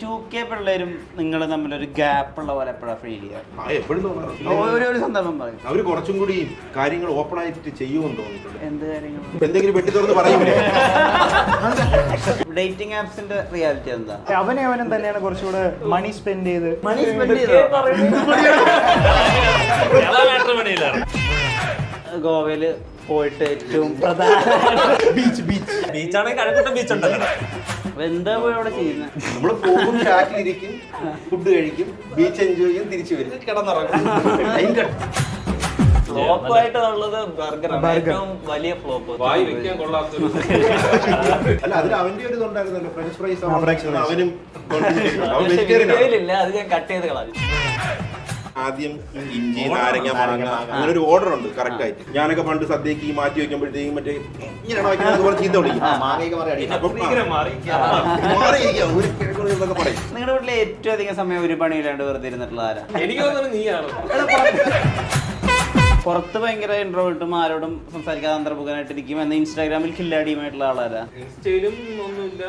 2K പിള്ളേരും നിങ്ങൾ തമ്മിലൊരു ഗ്യാപ്പ് ഉള്ള പോലെ എപ്പോഴാണ് ഫീൽ ചെയ്യാറ്? ഒരു സന്ദർഭം പറയും. അവര് കുറച്ചും കൂടി കാര്യങ്ങൾ ഓപ്പൺ ആയിട്ട് ചെയ്യുമെന്ന് തോന്നിയിട്ടുണ്ട്. എന്ത് കാര്യങ്ങൾ? എന്തെങ്കിലും വെട്ടി തുറന്ന് പറയൂലേ? ഡേറ്റിംഗ് ആപ്സിന്റെ റിയാലിറ്റി എന്താ? അവനും തന്നെയാണ് കുറച്ചുകൂടെ മണി സ്പെൻഡ് ചെയ്ത് ഗോവയില് പോയിട്ട് ഏറ്റവും പ്രധാന ബീച്ചാണെങ്കിൽ കഴക്കൂട്ടം ബീച്ച് ഉണ്ടല്ലോ. എന്താ പോയി അവിടെ ചെയ്യുന്നത്? നമ്മള് പോകും, ഷാറ്റിലിരിക്കും, ഫുഡ് കഴിക്കും, ബീച്ച് എൻജോയ് ചെയ്യും, തിരിച്ചു വരും, കിടന്നുറങ്ങും. ഫ്ലോപ്പായിട്ടുള്ളത് ബർഗറാണ്, ഏറ്റവും വലിയ ഫ്ലോപ്പ്. വായി വെക്കാൻ കൊള്ളാത്തൊരു അല്ല അതിൽ അവന്റെ ഒരു ഇതുണ്ടായിരുന്നല്ലോ, ഫ്രഞ്ച് ഫ്രൈസ് അവനും വീഡിയോയിലില്ല, അത് ഞാൻ കട്ട് ചെയ്ത് കളഞ്ഞു. ആദ്യം ഇഞ്ചി, നാരങ്ങ, മാങ്ങ, അങ്ങനെ ഒരു ഓർഡർ ഉണ്ട് കറക്റ്റ് ആയിട്ട്. ഞാനൊക്കെ പണ്ട് സദ്യക്ക് ഈ മാറ്റി വെക്കുമ്പോഴത്തേക്കും മറ്റേ ഇങ്ങനെയാണ് വയ്ക്കുന്നത്, അതുപോലെ ചീത്ത വിളിക്കും. നിങ്ങളുടെ വീട്ടിലെ ഏറ്റവും അധികം സമയം ഒരു പണിയില്ലാണ്ട് വെറുതെ ഇരുന്നിട്ടുള്ള ആരാ? എനിക്ക് തോന്നുന്നത് നീയാണ്. പുറത്ത് ഭയങ്കര ഇൻട്രോവേർട്ടും ആരോടും സംസാരിക്കാതെ അന്തർമുഖനായിട്ടിരിക്കും, എന്നാൽ ഇൻസ്റ്റാഗ്രാമിൽ കില്ലാടിയുമായിട്ടുള്ള ആളാരാ? ഇൻസ്റ്റയിലും ഒന്നുമില്ല,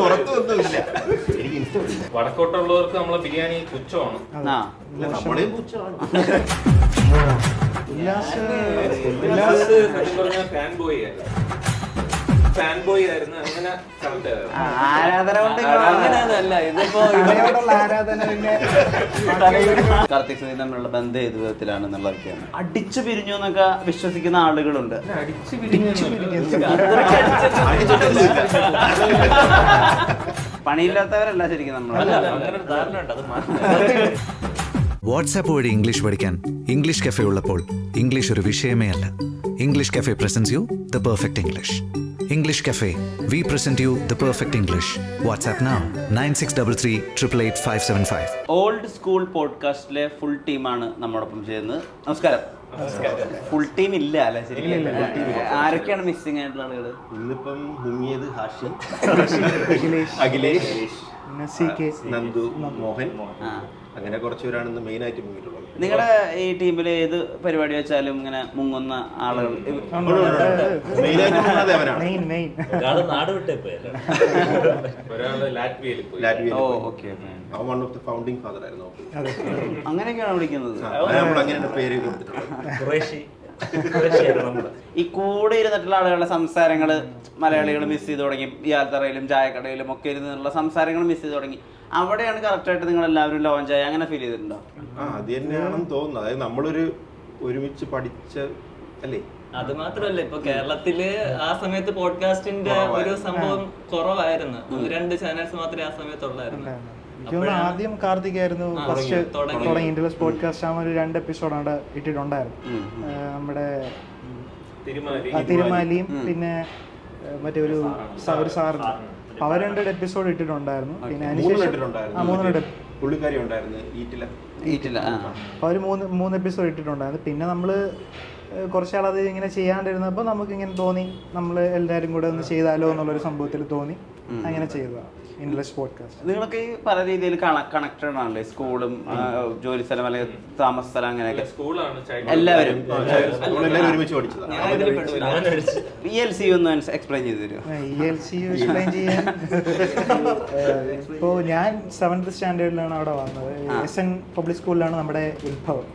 പുറത്തൊന്നുമില്ല. എനിക്ക് ഇൻസ്റ്റ വടക്കോട്ടുള്ളവർക്ക് നമ്മളെ ബിരിയാണി പുച്ഛമാണ്. നമ്മളെയും പുച്ഛമാണ്. സത്യം പറഞ്ഞ ഫാൻ ബോയ് ആയിരുന്നു. അങ്ങനെ ആരാധന കൊണ്ട് അങ്ങനെയല്ല, ഇതിപ്പോ ആരാധന പിന്നെ കാർത്തിക് സുധീർ തമ്മിലുള്ള ബന്ധം ഏത് വിധത്തിലാണെന്നുള്ളതൊക്കെയാണ്. അടിച്ചു പിരിഞ്ഞു എന്നൊക്കെ വിശ്വസിക്കുന്ന ആളുകളുണ്ട്. പണിയില്ലാത്തവരല്ല ശരിക്കും നമ്മൾ. വാട്സാപ്പ് വഴി ഇംഗ്ലീഷ് പഠിക്കാൻ ഇംഗ്ലീഷ് കഫേ ഉള്ളപ്പോൾ ഇംഗ്ലീഷ് ഒരു വിഷയമേ അല്ല. English cafe presents you the perfect English. English Cafe. We present you the perfect English. WhatsApp now 9633 888 575. Old school പോഡ്കാസ്റ്റിലെ full ടീമാണ് നമ്മോടൊപ്പം ചെയ്യുന്നത്. നമസ്കാരം. ഫുൾ ടീം ഇല്ല അല്ലെ? ശരിക്കും ആരൊക്കെയാണ് മിസ്സിംഗ് ആയിട്ടുള്ള ആളുകൾ? ഇന്നിപ്പം മുങ്ങിയത് ഹാഷി, അഖിലേഷ്, നന്ദു, മോഹൻ, അങ്ങനെ കുറച്ചുപേരാണ് ഇന്ന് മെയിൻ ആയിട്ട് മുങ്ങിയിട്ടുള്ളത്. നിങ്ങളുടെ ഈ ടീമിൽ ഏത് പരിപാടി വെച്ചാലും ഇങ്ങനെ മുങ്ങുന്ന ആളുകൾ? മെയിനായിട്ട് മുങ്ങുന്നത് അവനാണ്. നാട് വിട്ടേ ഒരാള് ലാറ്റ്വിയയിൽ പോയി. അവൻ one of the founding father ആയിരുന്നു. അങ്ങനെയൊക്കെയാണ് വിളിക്കുന്നത്. നമ്മൾ അങ്ങനെയാണ് പേര് കൊടുത്തിട്ടുള്ളത്. ഈ കൂടെ ഇരുന്നിട്ടുള്ള ആളുകളുടെ സംസാരങ്ങൾ മലയാളികൾ മിസ് ചെയ്ത് തുടങ്ങി. യാത്രയിലും ചായക്കടയിലും ഒക്കെ ഇരുന്നുള്ള സംസാരങ്ങൾ മിസ് ചെയ്ത് തുടങ്ങി. അവിടെയാണ് കറക്റ്റായിട്ട് നിങ്ങൾ എല്ലാവരും ലോഞ്ച് ആയി. അങ്ങനെ ഫീൽ ചെയ്തിട്ടുണ്ടോ? അത് തന്നെയാണെന്ന് തോന്നുന്നു. അതായത് നമ്മളൊരു ഒരുമിച്ച് പഠിച്ച അല്ലേ. അത് മാത്രമല്ല, ഇപ്പൊ കേരളത്തില് ആ സമയത്ത് പോഡ്കാസ്റ്റിന്റെ ഒരു സംഭവം കുറവായിരുന്നു. 1-2 ചാനൽസ് മാത്രമേ ആ സമയത്തുള്ളായിരുന്നു. ആദ്യം കാർത്തികായിരുന്നു ഫസ്റ്റ് തുടങ്ങിയിട്ടുള്ള പോഡ്കാസ്റ്റ്. ഒരു 2 എപ്പിസോഡ് അവിടെ ഇട്ടിട്ടുണ്ടായിരുന്നു. നമ്മുടെ തിരുമാലിയും പിന്നെ മറ്റേ ഒരു സാറിന് അവർ 2 എപ്പിസോഡ് ഇട്ടിട്ടുണ്ടായിരുന്നു. പിന്നെ പുള്ളിക്കാരി ഉണ്ടായിരുന്നു ഈറ്റില. അവർ 3 എപ്പിസോഡ് ഇട്ടിട്ടുണ്ടായിരുന്നു. പിന്നെ നമ്മള് കുറച്ചാളത് ഇങ്ങനെ ചെയ്യാണ്ടിരുന്നപ്പോൾ നമുക്ക് ഇങ്ങനെ തോന്നി നമ്മൾ എല്ലാവരും കൂടെ ഒന്ന് ചെയ്താലോ എന്നുള്ളൊരു സംഭവത്തിൽ തോന്നി അങ്ങനെ ചെയ്തതാണ് ഇംഗ്ലീഷ് പോഡ്കാസ്റ്റ്. നിങ്ങളൊക്കെ ഈ പല രീതിയിൽ കണക്റ്റഡ് ആണല്ലേ? സ്കൂളും ജോലി സ്ഥലം അല്ലെങ്കിൽ താമസ സ്ഥലം അങ്ങനെയൊക്കെ. എല്ലാവരും ഒരുമിച്ച് പഠിച്ചതാണ്. ELC ഒന്ന് എക്സ്പ്ലെയിൻ ചെയ്ത് തരുമോ? ELC എക്സ്പ്ലെയിൻ ചെയ്യാൻ ഇപ്പോൾ ഞാൻ 7th സ്റ്റാൻഡേർഡിലാണ് അവിടെ വന്നത്. SN പബ്ലിക് സ്കൂളിലാണ് നമ്മുടെ ഉത്ഭവം.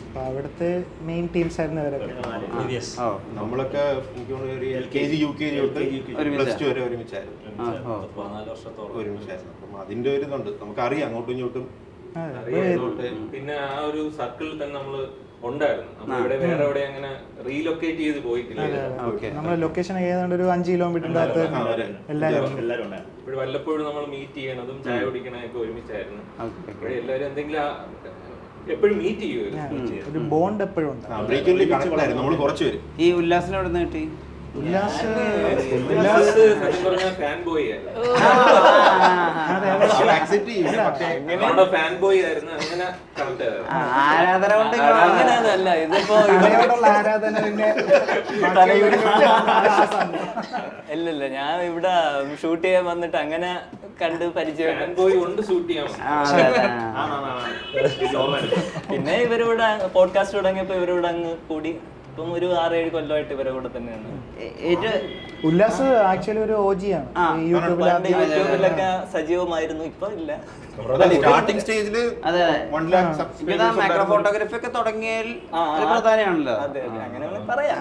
അപ്പോൾ അവിടുത്തെ മെയിൻ ടീംസ് ആയിരുന്നു ഇവരൊക്കെ. നമ്മളൊക്കെ LKG UKG തൊട്ട് +2 വരെ ഒരുമിച്ചായിരുന്നു. അപ്പം അതിന്റെ ഒരു ഇതുണ്ട്, നമുക്കറിയാം അങ്ങോട്ടും ഇങ്ങോട്ടും. പിന്നെ ആ ഒരു സർക്കിളിൽ തന്നെ നമ്മള് ഉണ്ടായിരുന്നു. നമ്മളിവിടെ വേറെ എവിടെ അങ്ങനെ റീലൊക്കേറ്റ് ചെയ്ത് പോയിട്ടില്ല. നമ്മുടെ ലൊക്കേഷൻ ഏതാണ്ട് ഒരു 5 കിലോമീറ്ററിന്റെ അകത്ത് എല്ലാവരും ഇപ്പോൾ വല്ലപ്പോഴും നമ്മൾ മീറ്റ് ചെയ്യണതും ചായ കുടിക്കണതൊക്കെ ഒരുമിച്ചായിരുന്നു. എല്ലാവരും എന്തെങ്കിലും എപ്പോഴും മീറ്റ് ചെയ്യുമായിരുന്നു. ഒരു ബോണ്ട് എപ്പോഴും ഉണ്ട്. നമ്മൾ കുറച്ച് പേര്. ഈ ഉല്ലാസിനെ എവിടെ നിന്ന് കിട്ടി? ഫാൻ ബോയ് ആയിരുന്നു. അങ്ങനെ ആരാധന കൊണ്ട് അങ്ങനെയല്ല, ഇതിപ്പോ ആരാധന പിന്നെ ഇല്ലല്ല, ഞാൻ ഇവിടെ ഷൂട്ട് ചെയ്യാൻ വന്നിട്ട് അങ്ങനെ കണ്ട് പരിചയം. ഫാൻ ബോയ് കൊണ്ട് ഷൂട്ട് ചെയ്യാൻ. പിന്നെ ഇവരിവിടെ പോഡ്കാസ്റ്റ് തുടങ്ങിയപ്പോ ഇവരിവിടെ അങ്ങ് കൂടി ഇപ്പം ഒരു 6-7 കൊല്ലമായിട്ട് ഇവരെ കൂടെ തന്നെയാണ്. ഉല്ലാസ് ആക്ച്വലി ഒരു OG ആണ് യൂട്യൂബിലൊക്കെ സജീവമായിരുന്നു, ഇപ്പൊ ഇല്ല. സ്റ്റാർട്ടിംഗ് സ്റ്റേജില് മൈക്രോ ഫോട്ടോഗ്രാഫി ഒക്കെ തുടങ്ങിയാൽ പ്രധാനമാണല്ലോ. അതെ അതെ, അങ്ങനെ പറയാം.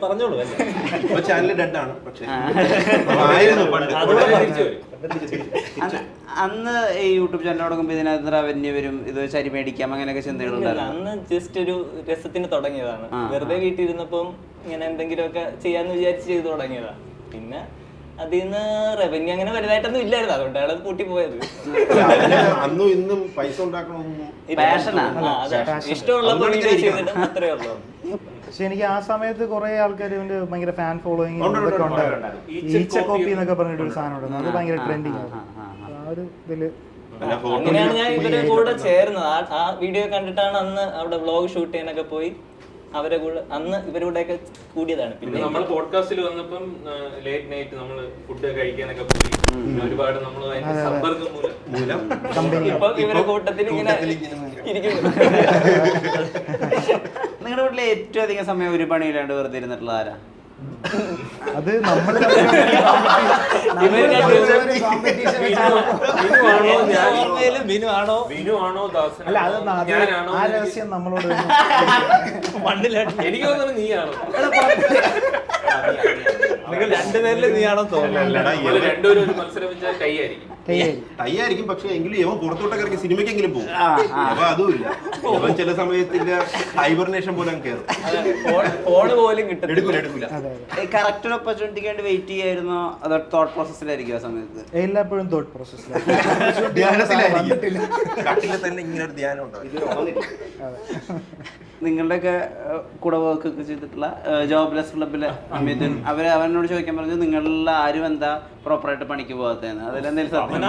പറഞ്ഞോളൂ. ചാനൽ ഡെഡ് ആണ്, പക്ഷേ ആയിരുന്നു പണ്ട്. അന്ന് ഈ യൂട്യൂബ് ചാനൽ തുടങ്ങുമ്പോൾ ഇതിനകത്ത് റവന്യൂ വരും, ഇത് ശരി മേടിക്കാം, അങ്ങനെയൊക്കെ ചിന്തകളുണ്ടായിരുന്നു. അന്ന് ജസ്റ്റ് ഒരു രസത്തിന് തുടങ്ങിയതാണ്. വെറുതെ വീട്ടിലിരുന്നപ്പം ഇങ്ങനെ എന്തെങ്കിലുമൊക്കെ ചെയ്യാന്ന് വിചാരിച്ച് ചെയ്ത് തുടങ്ങിയതാ. പിന്നെ അതിൽ നിന്ന് റവന്യൂ അങ്ങനെ വലുതായിട്ടൊന്നും ഇല്ലായിരുന്നു, അതുകൊണ്ടാണ് അത് കൂട്ടി പോയത്. അന്നും ഇന്നും പൈസ ഉണ്ടാക്കണമെന്നും ഇഷ്ടമുള്ളപ്പോൾ വീഡിയോ ചെയ്തിട്ടും അത്രേ ഉള്ളൂ. പക്ഷെ എനിക്ക് ആ സമയത്ത് കുറെ ആൾക്കാർ ഇവന്റെ ഭയങ്കര ഫാൻ ഫോളോയിങ് ഒക്കെ ഉണ്ടായിരുന്നു. ഈച്ച കോപ്പി എന്നൊക്കെ പറഞ്ഞിട്ട് ഒരു സാധനം ഉണ്ടായിരുന്നു, അത് ഭയങ്കര ട്രെൻഡിങ് ആയിരുന്നു. ആ ഒരു ഇതില് അങ്ങനെയാണ് ഞാൻ ഇവരുടെ കൂടെ ചേർന്നത്. ആ വീഡിയോ കണ്ടിട്ടാണ് അന്ന് അവിടെ വ്ളോഗ് ഷൂട്ട് ചെയ്യാനൊക്കെ പോയി അവരെ കൂടെ അന്ന് ഇവരുടെ കൂടിയതാണ്. പിന്നെ നമ്മൾ പോഡ്കാസ്റ്റിൽ വന്നപ്പം ലേറ്റ് നൈറ്റ് നമ്മൾ ഫുഡ് കഴിക്കാനൊക്കെ പോയി. ഒരുപാട് നമ്മൾ അതിന്റെ സമ്പർക്കം മൂലം ഇപ്പൊ ഇവരുടെ കൂട്ടത്തിൽ ഇങ്ങനെ ഇരിക്കുന്നു. നിങ്ങളുടെ വീട്ടിലെ ഏറ്റവും അധികം സമയം ഒരു പണിയില്ലാണ്ട് വെറുതെ ഇരുന്നിട്ടുള്ള ആരാ? അത് നമ്മള് അല്ല, അത് ആ രഹസ്യം നമ്മളോട് എനിക്ക് തോന്നുന്നു നീയാണോ? നിങ്ങൾ രണ്ടുപേരില് നീയാണോ തോന്നുന്നു? രണ്ടുപേരും ഒരു മത്സരം വെച്ചാൽ ടൈ ആയിരിക്കും. ടൈ ആയിരിക്കും, പക്ഷെ എങ്കിലും ഇവൻ പുറത്തോട്ടൊക്കെ ഇറങ്ങി സിനിമയ്ക്കെങ്കിലും പോകും. അപ്പൊ അതുമില്ല, ഇവൻ ചില സമയത്തിന്റെ ഹൈബർനേഷൻ പോലെ കയറും. ഫോണ് പോലും കിട്ടും, എടുക്കൂല. കറക്റ്റ് ഒരു ഓപ്പർച്യൂണിറ്റിക്ക് വേണ്ടി വെയിറ്റ് ചെയ്യായിരുന്നോ അതോ തോട്ട് പ്രോസസ്സിലായിരിക്കും ആ സമയത്ത്? എല്ലാപ്പോഴും തോട്ട് പ്രോസസ്സിലാണ്. കട്ടിലെ തന്നെ ഇങ്ങനെ ഒരു ധ്യാനം ഉണ്ടാവും. നിങ്ങളുടെയൊക്കെ കൂടെ വർക്ക് ഒക്കെ ചെയ്തിട്ടുള്ള ജോബ്ലെസ് ക്ലബിലെ മിഥുൻ അവനോട് ചോദിക്കാൻ പറഞ്ഞു നിങ്ങളിൽ ആരും എന്താ പ്രോപ്പറായിട്ട് പണിക്ക് പോകാത്തതെന്ന്. അതിലെന്തെങ്കിലും സത്യം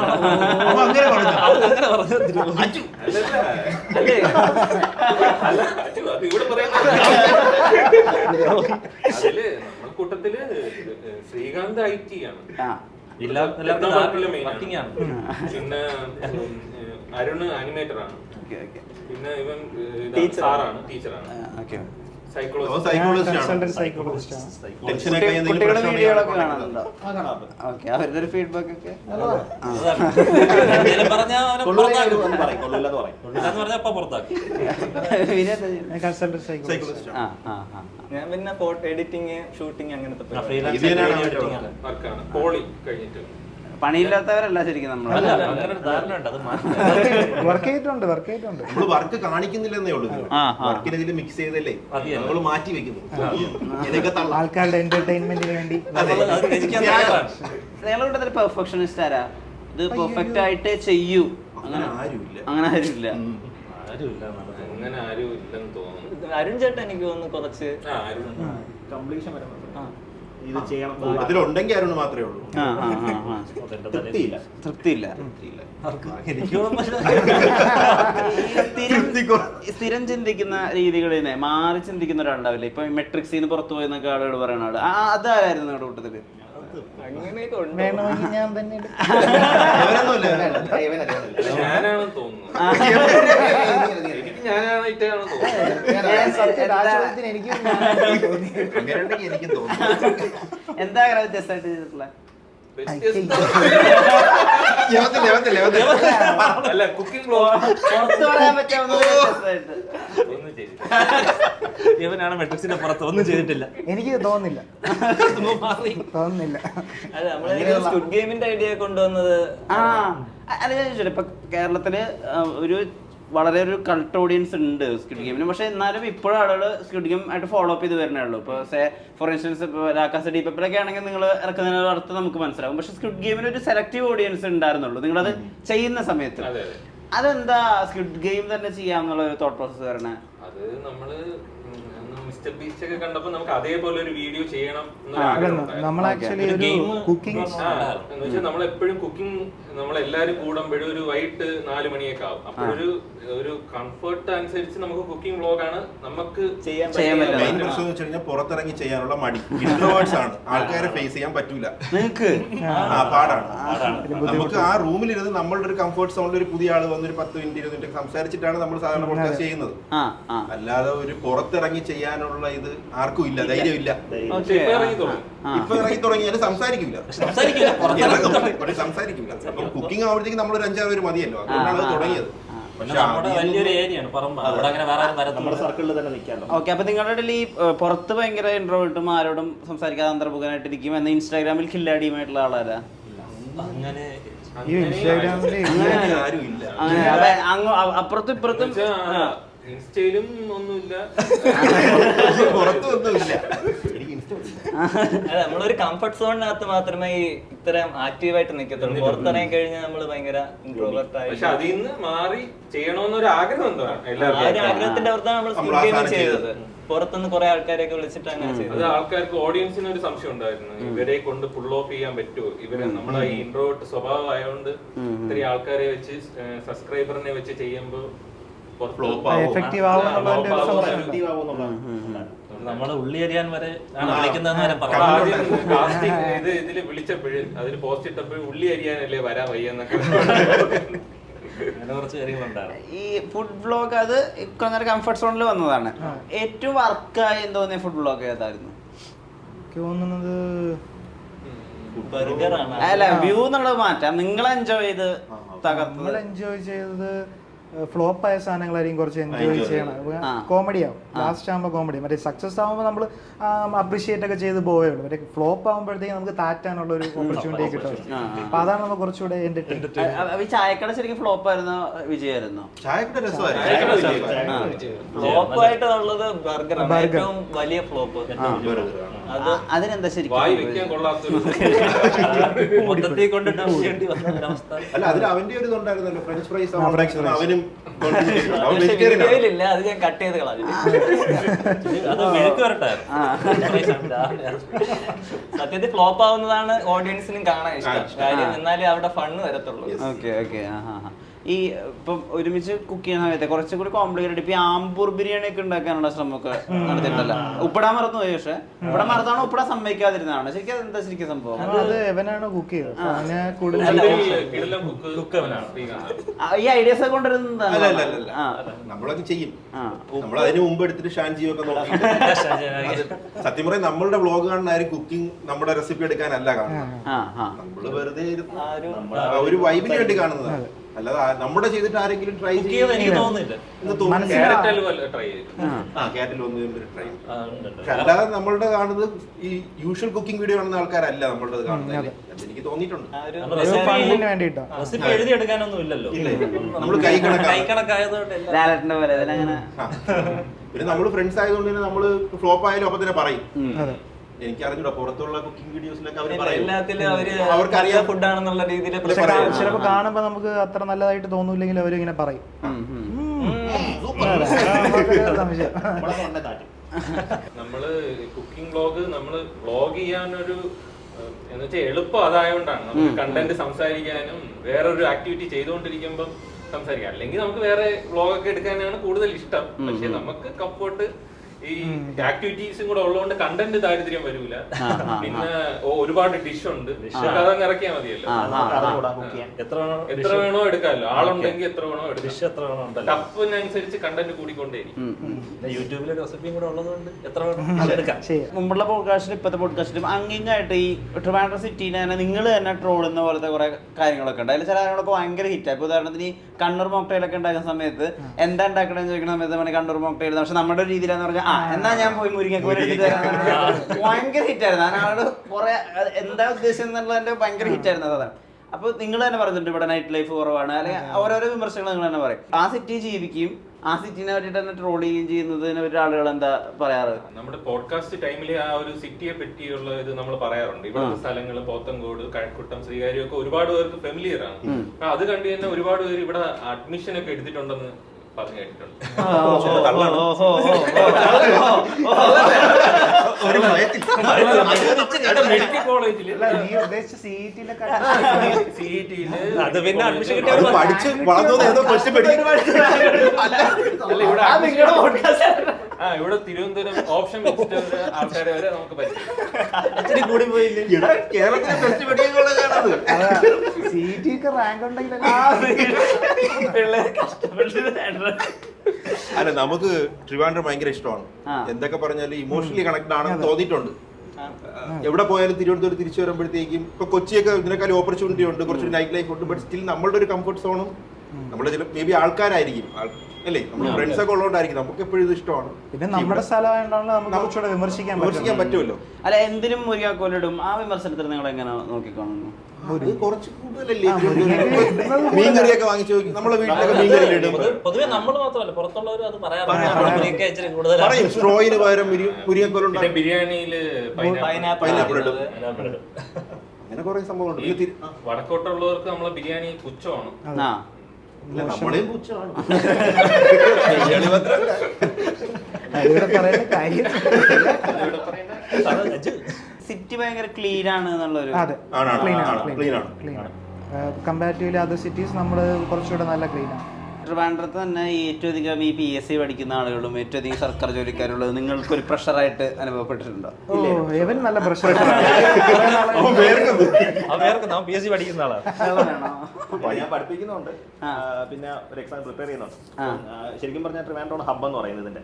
അതില് നമ്മൾ കൂട്ടത്തില് ശ്രീകാന്ത് IT ആണ്, പിന്നെ അരുണ് ആനിമേറ്റർ ആണ്, പിന്നെ ഇവൻ സാറാണ്, ടീച്ചറാണ്, സൈക്കോളജിസ്റ്റ് കുട്ടികളുടെ വീഡിയോകളൊക്കെ കാണുന്നുണ്ടോ? ഓക്കെ, അവരുടെ ഒരു ഫീഡ്ബാക്ക് ഒക്കെ ഞാൻ പിന്നെ ഫോട്ടോ എഡിറ്റിങ്, ഷൂട്ടിങ് അങ്ങനത്തെ വർക്കാണ്. പോളി കഴിഞ്ഞിട്ട് പണിയില്ലാത്തവരല്ല ശരിക്കും നമ്മൾ വർക്ക് ചെയ്തിട്ടുണ്ട്. നമ്മള് വർക്ക് കാണിക്കുന്നില്ലെന്നേ ഉള്ളൂ. വർക്കിനെതിൽ മിക്സ് ചെയ്തല്ലേ നമ്മള് മാറ്റി വെക്കുന്നു. ആൾക്കാരുടെ എന്റർടൈൻമെന്റിന് വേണ്ടി. നിങ്ങളുടെ പെർഫെക്ഷനിസ്റ്റ് ആരാ? ഇത് പെർഫെക്റ്റ് ആയിട്ട് ചെയ്യൂ, അങ്ങനെ ആരുമില്ല. അങ്ങനെ ആരുമില്ല. അങ്ങനെ ആരും ഇല്ലെന്ന് തോന്നുന്നു. അരുൺ ചേട്ടൻ എനിക്ക് തോന്നുന്നു കുറച്ച് ഇതിലുണ്ടെങ്കിൽ അരുണ് മാത്രമേ ഉള്ളൂ. തൃപ്തിയില്ല. സ്ഥിരം ചിന്തിക്കുന്ന രീതികളിൽ മാറി ചിന്തിക്കുന്ന ഒരാളുണ്ടാവില്ലേ? ഇപ്പൊ മെട്രിക്സിന് പുറത്തു പോയെന്നൊക്കെ ആളുകൾ പറയുന്ന ആള്, അതാരായിരുന്നു നിങ്ങളുടെ കൂട്ടത്തില്? അങ്ങനെയൊക്കെ വേണമെങ്കിൽ ഞാൻ തന്നെ ഞാനാണെന്ന് തോന്നുന്നു. എനിക്ക് ഞാനാണ് ഇട്ടാണെന്ന് തോന്നുന്നു. എനിക്കും തോന്നുന്നു. എന്താ വ്യത്യസ്തമായിട്ട് ചെയ്തിട്ടുള്ള? അല്ല, കുക്കിംഗ് പുറത്ത് പറയാൻ പറ്റാവുന്ന വ്യത്യസ്തമായിട്ട് ഇവനാണ് മെട്രിക്സിന്റെ പുറത്ത് ഒന്നും ചെയ്തിട്ടില്ല. എനിക്ക് തോന്നുന്നില്ല. അല്ല, നമ്മള് സ്ക്വിഡ് ഗെയിമിന്റെ ഐഡിയ കൊണ്ടുവന്നത് അല്ല ഞാൻ ചോദിച്ചോട്ടെ, ഇപ്പൊ കേരളത്തില് ഒരു വളരെ ഒരു കൾട്ട് ഓഡിയൻസ് ഉണ്ട് സ്ക്വിഡ് ഗെയിമിന്. പക്ഷെ എന്നാലും ഇപ്പോഴും ആളുകൾ സ്ക്വിഡ് ഗെയിം ആയിട്ട് ഫോളോ അപ്പ് ചെയ്ത് വരുന്നേ ഉള്ളൂ. ഇപ്പോൾ ഫോർ ഇൻസ്റ്റൻസ് ഇപ്പോൾ ലാക്കാസ് ഡി പേപ്പറൊക്കെ ആണെങ്കിൽ നിങ്ങൾ ഇറക്കുന്നതിനുള്ള അർത്ഥം നമുക്ക് മനസ്സിലാവും. പക്ഷെ സ്ക്വിഡ് ഗെയിമിന് ഒരു സെലക്റ്റീവ് ഓഡിയൻസ് ഉണ്ടായിരുന്നുള്ളൂ നിങ്ങളത് ചെയ്യുന്ന സമയത്ത്. അതെന്താ സ്ക്വിഡ് ഗെയിം തന്നെ ചെയ്യാന്നുള്ള ഒരു തോട്ട് പ്രോസസ് വരണേ? അത് നമ്മള് മിസ്റ്റർ ബീസ്റ്റ് ഒക്കെ കണ്ടപ്പോ നമുക്ക് അതേപോലെ ഒരു വീഡിയോ ചെയ്യണം എന്നൊരു ആഗ്രഹം ഉണ്ടായിരുന്നു. നമ്മൾ ആക്ച്വലി ഒരു കുക്കിംഗ് എന്ന് വെച്ചാൽ നമ്മളെപ്പോഴും കുക്കിംഗ് നമ്മളെല്ലാരും കൂടുമ്പോഴും ഒരു വൈകിട്ട് 4 മണിയൊക്കെ ആവും. അപ്പോഴൊരു കംഫർട്ട് അനുസരിച്ച് നമുക്ക് കുക്കിംഗ് വ്ളോഗാണ് നമുക്ക് ചെയ്യാൻ മെയിൻ പ്രശ്നം എന്ന് വെച്ച് കഴിഞ്ഞാൽ പുറത്തിറങ്ങി ചെയ്യാനുള്ള മടി. ഇൻട്രോവേർട്സ് ആണ്, ആൾക്കാരെ ഫേസ് ചെയ്യാൻ പറ്റൂല, നിങ്ങക്ക് പാടാണ്. നമുക്ക് ആ റൂമിലിരുന്ന് നമ്മളുടെ ഒരു കംഫർട്ട് സോണിൽ ഒരു പുതിയ ആള് വന്ന് ഒരു 10 മിനിറ്റ് 20 മിനിറ്റ് സംസാരിച്ചിട്ടാണ് നമ്മൾ സാധാരണ പോഡ്കാസ്റ്റ് ചെയ്യുന്നത്. അല്ലാതെ ഒരു പുറത്തിറങ്ങി ചെയ്യാനുള്ള ഇത് ആർക്കും ഇല്ല, ധൈര്യമില്ല. ഇപ്പൊ ഇറങ്ങി തുടങ്ങിയാലും സംസാരിക്കില്ല. അപ്പം കുക്കിംഗ് ആവുമ്പോഴത്തേക്ക് നമ്മളൊരു 5-6 പേര് മതിയല്ലോ, അതുകൊണ്ടാണ് അത് തുടങ്ങിയത്. വലിയൊരു ഏരിയയാണ് പറമ്പ്, അവിടെ അങ്ങനെ വേറെ നമ്മുടെ സർക്കിളിൽ തന്നെ നിൽക്കാമല്ലോ. ഓക്കെ, അപ്പൊ നിങ്ങളുടെ ഇടയിൽ ഈ പുറത്ത് ഭയങ്കര ഇൻട്രോവേർട്ടും ആരോടും സംസാരിക്കാതെ അന്തർമുഖനായിട്ടിരിക്കും, എന്നാൽ ഇൻസ്റ്റാഗ്രാമിൽ കില്ലാടിയുമായിട്ടുള്ള ആളാരാ? അങ്ങനെ ആരും ഇല്ല, അപ്പുറത്തും ഇപ്പുറത്തും ഇൻസ്റ്റയിലും ഒന്നുമില്ല, പുറത്തൊന്നുമില്ല. നമ്മളൊരു കംഫർട്ട് സോണിനകത്ത് മാത്രമേ ഈ ഇത്രയും ആക്റ്റീവായിട്ട് നിൽക്കത്തുള്ളൂ. പുറത്തിറങ്ങി കഴിഞ്ഞാൽ നമ്മൾ ഭയങ്കര ഇൻട്രോവേർട്ട് ആയി. പക്ഷെ അതിൽ നിന്ന് മാറി ചെയ്യണമെന്നൊരു ആഗ്രഹം എന്താണ് ആ ഒരു ആഗ്രഹത്തിന്റെ പുറത്താണ് നമ്മൾ സ്കിൻ ഗെയിമിംഗ് ചെയ്തത്. പുറത്തുനിന്ന് കുറെ ആൾക്കാരെയൊക്കെ വിളിച്ചിട്ട് അങ്ങനെ ചെയ്തത്. അത് ആൾക്കാർക്ക് ഓഡിയൻസിന് ഒരു സംശയം ഉണ്ടായിരുന്നു, ഇവരെ കൊണ്ട് പുൾ ഓഫ് ചെയ്യാൻ പറ്റുമോ, ഇവരെ നമ്മളെ ഈ ഇൻട്രോവേർട്ട് സ്വഭാവം ആയതുകൊണ്ട് ഇത്രയും ആൾക്കാരെ വെച്ച് സബ്സ്ക്രൈബറിനെ വെച്ച് ചെയ്യുമ്പോൾ എഫക്റ്റീവ് ആവുമെന്നുള്ളതിന്റെ ഒരു സംശയം. നമ്മളെ ഉള്ളി അരിയാൻ വരെ വിളിക്കുന്നതെന്ന് വരെ ഇത് ഇതില് വിളിച്ചപ്പോഴും അതില് പോസ്റ്റ് ഇട്ടപ്പോഴും ഉള്ളി അരിയാനല്ലേ വരാൻ വയ്യെന്നൊക്കെ അങ്ങനെ കുറച്ച് കാര്യങ്ങളുണ്ടായിരുന്നു. ഈ ഫുഡ് വ്ളോഗ് അത് കുറേ കംഫർട്ട് സോണിൽ വന്നതാണ്. ഏറ്റവും വർക്കായി തോന്നിയ ഫുഡ് വ്ളോഗ് ഏതായിരുന്നു? എനിക്ക് തോന്നുന്നത് ബർഗറാണ്. അല്ല, വ്യൂ എന്നുള്ളത് മാറ്റാം, നിങ്ങൾ എൻജോയ് ചെയ്ത് തകർത്ത്. നമ്മൾ എൻജോയ് ചെയ്തത് ഫ്ലോപ്പ് ആയ സാധനങ്ങളായിരിക്കും കുറച്ച് എൻജോയ് ചെയ്യണം. കോമഡി ആവും ലാസ്റ്റ് ആകുമ്പോൾ, കോമഡി മറ്റേ സക്സസ് ആകുമ്പോൾ നമ്മൾ അപ്രീഷിയേറ്റ് ഒക്കെ ചെയ്ത് പോവേ ഉള്ളൂ. മറ്റേ ഫ്ലോപ്പ് ആകുമ്പോഴത്തേക്ക് നമുക്ക് താറ്റാനുള്ള ഒരു ഓപ്പർച്യൂണിറ്റി കിട്ടും. അപ്പൊ അതാണ് നമുക്ക് കുറച്ചുകൂടെ ഈ ചായക്കട ശരിക്കും ഫ്ലോപ്പ് ആയിരുന്നോ വിജയായിരുന്നോ? ചായക്കട രസമായിരുന്നു. ഫ്ലോപ്പ് ആയിട്ടുള്ളത് ബർഗറാണ്, ഏറ്റവും വലിയ ഫ്ലോപ്പ്. അതിനെന്താ ശരിക്കും വായി വെക്കാൻ കൊള്ളാത്തൊരു മൊത്തത്തിൽ കൊണ്ടിട്ട് അവസ്ഥ. അല്ല, അതിൽ അവന്റെ ഒരു ഇതുണ്ടായിരുന്നല്ലോ, ഫ്രഞ്ച് ഫ്രൈസ്. അവനും ഇല്ല, അത് ഞാൻ കട്ട് ചെയ്ത് കളഞ്ഞു. അത് മെഴുക്ക് വരട്ടെ. സത്യത്തിൽ ഫ്ലോപ്പ് ആവുന്നതാണ് ഓഡിയൻസിനും കാണാൻ ഇഷ്ടം. കാര്യം എന്നാലേ അവിടെ ഫണ്ണ് വരത്തുള്ളൂ. Okay okay. ഈ ഇപ്പം ഒരുമിച്ച് കുക്ക് ചെയ്യുന്ന സമയത്ത് കുറച്ചും കൂടി കോംപ്ലിക്കേറ്റഡ് ഇപ്പൊ ആമ്പൂർ ബിരിയാണി ഒക്കെ ഉണ്ടാക്കാനുള്ള ശ്രമമൊക്കെ നടത്തിയിട്ടല്ല. ഉപ്പിടാൻ മറന്നു പോയി, പക്ഷെ ഉപ്പിടാൻ മറന്നാണോ ഉപ്പിടാൻ സമ്മതിക്കാതിരുന്നതാണ്? ശരിക്കും അതെന്താ ശരിക്കും സംഭവം? അത് എവനാണ് കുക്ക് ചെയ്തത്. ഈ ഐഡിയാസ് ഒക്കെ കൊണ്ടുവരുന്നതാണ്. നമ്മളൊക്കെ ചെയ്യും. നമ്മൾ അതിന് മുമ്പ് എടുത്തിട്ട് ഷാൻജി ഒക്കെ നോക്കി. സത്യം പറയാൻ നമ്മളുടെ വ്ളോഗ് കാണുന്ന ആരും കുക്കിംഗ് നമ്മുടെ റെസിപ്പി എടുക്കാനല്ല കാണുന്നത്. നമ്മള് വെറുതെ ഒരു വൈബിന് വേണ്ടി കാണുന്നതാണ്. അല്ലാതെ നമ്മുടെ ചെയ്തിട്ട് ആരെങ്കിലും ട്രൈ ചെയ്യുന്നത് എനിക്ക് തോന്നുന്നില്ല. അല്ലാതെ നമ്മളുടെ കാണുന്നത് ഈ യൂഷ്വൽ കുക്കിംഗ് വീഡിയോ കാണുന്ന ആൾക്കാരല്ല നമ്മളുടെ കാണുന്നത്. എനിക്ക് തോന്നിയിട്ടുണ്ട്. റെസിപ്പി എഴുതിയെടുക്കാനൊന്നും ഇല്ലല്ലോ, നമ്മള് കൈ കണക്കായതുകൊണ്ട്. പിന്നെ നമ്മള് ഫ്രണ്ട്സ് ആയതുകൊണ്ട് തന്നെ നമ്മള് ഫ്ലോപ്പ് ആയാലും അപ്പൊ തന്നെ പറയും. എനിക്കറിഞ്ഞൂടാ, പുറത്തുള്ള കുക്കിംഗ് വീഡിയോസിലൊക്കെ അവർക്കറിയാം ഫുഡാണെന്നുള്ള രീതിയിൽ. ചിലപ്പോ കാണുമ്പോ നമുക്ക് അത്ര നല്ലതായിട്ട് തോന്നൂല്ലെങ്കിൽ അവരിങ്ങനെ പറയും. നമ്മള് കുക്കിംഗ് വ്ളോഗ് നമ്മള് വ്ളോഗ് ചെയ്യാനൊരു എന്ന് വെച്ചാൽ എളുപ്പം അതായോണ്ടാണ്. നമുക്ക് കണ്ടന്റ് സംസാരിക്കാനും വേറൊരു ആക്ടിവിറ്റി ചെയ്തുകൊണ്ടിരിക്കുമ്പം സംസാരിക്കാം. അല്ലെങ്കിൽ നമുക്ക് വേറെ വ്ളോഗൊക്കെ എടുക്കാനാണ് കൂടുതൽ ഇഷ്ടം. പക്ഷെ നമുക്ക് കംഫോർട്ട് ഈ ആക്ടിവിറ്റീസും കൂടെ ഉള്ളതുകൊണ്ട് കണ്ടന്റ് ദാരിദ്ര്യം വരൂല. പിന്നെ ഒരുപാട് ഡിഷ് ഉണ്ട്, അതങ്ങ് ഇറക്കിയാൽ മതിയല്ലോ. എത്ര വേണോ എടുക്കാമല്ലോ, ആളുണ്ടെങ്കിൽ എത്ര വേണോ എടുക്കാം. ടഫിനനുസരിച്ച് കണ്ടന്റ് കൂടിക്കൊണ്ടേയിരിക്കും. യൂട്യൂബിലെ റെസിപ്പിയും കൂടെ ഉള്ളതുകൊണ്ട് എത്ര വേണം എടുക്കാം. മുമ്പുള്ള പോഡ്കാസ്റ്റിലും ഇപ്പോഴത്തെ പോഡ്കാസ്റ്റിലും അങ്ങിങ്ങായിട്ട് ഈ ട്രിവാൻഡ്രം സിറ്റീനെ തന്നെ നിങ്ങൾ തന്നെ ട്രോളുന്ന പോലത്തെ കുറെ കാര്യങ്ങളൊക്കെ ഉണ്ട്. അതിൽ ചില കാര്യങ്ങളൊക്കെ ഭയങ്കര ഹിറ്റായി. ഇപ്പോൾ ഉദാഹരണത്തിന് ഈ കണ്ണൂർ മോക്ടെയിലൊക്കെ ഉണ്ടാക്കുന്ന സമയത്ത് എന്താ ഉണ്ടാക്കണമെന്ന് ചോദിക്കുന്ന സമയത്ത് കണ്ണൂർ മോക്ടെയിൽ, പക്ഷെ നമ്മുടെ രീതിയിലാന്ന് പറഞ്ഞാൽ എന്നാ ഞാൻ പോയി മുരിങ്ങക്കോരി എടുത്തിട്ട് ഭയങ്കര ഹിറ്റായിരുന്നു. അതിനോട് കുറെ എന്താ ഉദ്ദേശം എന്നുള്ളതിന്റെ ഭയങ്കര ഹിറ്റായിരുന്നു. അതാണ്. അപ്പൊ നിങ്ങൾ തന്നെ പറഞ്ഞിട്ടുണ്ട് ഇവിടെ നൈറ്റ് ലൈഫ് കുറവാണ്, അല്ലെങ്കിൽ ഓരോരോ വിമർശനങ്ങൾ നിങ്ങൾ തന്നെ പറയും. ആ സിറ്റി ജീവിക്കുകയും ആ സിറ്റിനെ പറ്റിയിട്ട് തന്നെ ട്രോൾ ചെയ്യുകയും ചെയ്യുന്നതിന് ഒരു ആളുകൾ എന്താ പറയാറ്? നമ്മുടെ പോഡ്കാസ്റ്റ് ടൈമിൽ ആ ഒരു സിറ്റിയെ പറ്റിയുള്ള ഇത് നമ്മൾ പറയാറുണ്ട്. ഇവിടുത്തെ സ്ഥലങ്ങൾ പോത്തങ്കോട്, കഴക്കൂട്ടം, ശ്രീകാര്യം ഒക്കെ ഒരുപാട് പേർക്ക് ഫെമിലിയർ ആണ്. അത് കണ്ടു തന്നെ ഒരുപാട് പേര് ഇവിടെ അഡ്മിഷൻ ഒക്കെ എടുത്തിട്ടുണ്ടെന്ന് പറഞ്ഞു കേട്ടിട്ടുണ്ട്. മെഡിക്കൽ കോളേജിൽ നീ ഉദ്ദേശിച്ച CET-ലെ സിഇടിയില് അത് പിന്നെ അഡ്മിഷൻ അത് കിട്ടിയ പഠിച്ച് വളർന്നത് ഏതോ ക്വസ്റ്റ്യൻ ഇവിടെ തിരുവനന്തപുരം ഓപ്ഷൻ വെച്ചിട്ട് ആൾക്കാരെ വരെ നമുക്ക് പറ്റും. കൂടി പോയില്ലേ? കേരളത്തിലെ ബെസ്റ്റ് മെഡിക്കൽ CET-ക്ക് റാങ്ക് ഉണ്ടെങ്കിൽ അല്ല, നമുക്ക് ട്രിവാൻഡ്രം ഭയങ്കര ഇഷ്ടമാണ്. എന്തൊക്കെ പറഞ്ഞാലും ഇമോഷണലി കണക്ട് ആണെന്ന് തോന്നിയിട്ടുണ്ട്. എവിടെ പോയാലും തിരുവനന്തപുരം തിരിച്ചു വരുമ്പോഴത്തേക്കും ഇപ്പൊ കൊച്ചിയൊക്കെ ഇതിനേക്കാളും ഓപ്പർച്യൂണിറ്റി ഉണ്ട്, കുറച്ചൊരു നൈറ്റ് ലൈഫ് ഉണ്ട്. ബട്ട് സ്റ്റിൽ നമ്മളുടെ ഒരു കംഫർട്ട് സോണും നമ്മുടെ ചില മേ ബി ആൾക്കാരായിരിക്കും അല്ലേ, നമ്മുടെ ഫ്രണ്ട്സ് ഒക്കെ ഉള്ളതുകൊണ്ടായിരിക്കും നമുക്ക് എപ്പോഴും ഇത് ഇഷ്ടമാണ്. പിന്നെ നമ്മുടെ സ്ഥലമായതുകൊണ്ടാണ് നമുക്ക് കുറച്ചുകൂടെ വിമർശിക്കാൻ പറ്റുമല്ലോ. അല്ല, എന്തിനും മുരിങ്ങാക്കോലിടും. ആ വിമർശനത്തിൽ നിങ്ങൾ എങ്ങനെ നോക്കിക്കാണുന്നു? അത് കുറച്ച് കൂടുതലല്ലേ മീൻകറിയൊക്കെ വാങ്ങിച്ചു നോക്കി. നമ്മളെ വീട്ടിലൊക്കെ മീൻകറി ഇടും. പൊതുവെ നമ്മൾ മാത്രമല്ല പുറത്തുള്ളവരും അത് പറയാറുണ്ട്. പറയും സ്ട്രോയിന് പകരം മുരിങ്ങക്കോലുണ്ട്, പിന്നെ ബിരിയാണിയില് പൈനാപ്പിൾ ഇടും. അങ്ങനെ കുറെ സംഭവമുണ്ട്. വടക്കോട്ടുള്ളവർക്ക് നമ്മളെ ബിരിയാണി പുച്ഛമാണ്. നമ്മളെയും പുച്ഛമാണ്. പറയുന്ന കാര്യം സിറ്റി ഭയങ്കര ക്ലീൻ ആണ് എന്നുള്ളൊരു. അതെ, ക്ലീൻ ആണ്. കമ്പാരിറ്റീവ്ലി അതർ സിറ്റീസ് നമ്മൾ കുറച്ചുകൂടെ നല്ല ക്ലീൻ ആണ്. ട്രിവാൻഡ്രത്ത് തന്നെ ഏറ്റവും അധികം ഈ PSC പഠിക്കുന്ന ആളുകളും ഏറ്റവും അധികം സർക്കാർ ജോലിക്കാരുള്ളത് നിങ്ങൾക്കൊരു പ്രഷറായിട്ട് അനുഭവപ്പെട്ടിട്ടുണ്ടോ? ഇവൻ നല്ല പ്രഷർ. PSC പഠിക്കുന്ന ആളാണ്. ഞാൻ പഠിപ്പിക്കുന്നുണ്ട്, പിന്നെ ഒരു എക്സാം പ്രിപ്പയർ ചെയ്യുന്നുണ്ട്. ശരിക്കും പറഞ്ഞാൽ ട്രിവാൻഡ്രം ഹബ് എന്ന് പറയുന്നത് ഇതിന്റെ.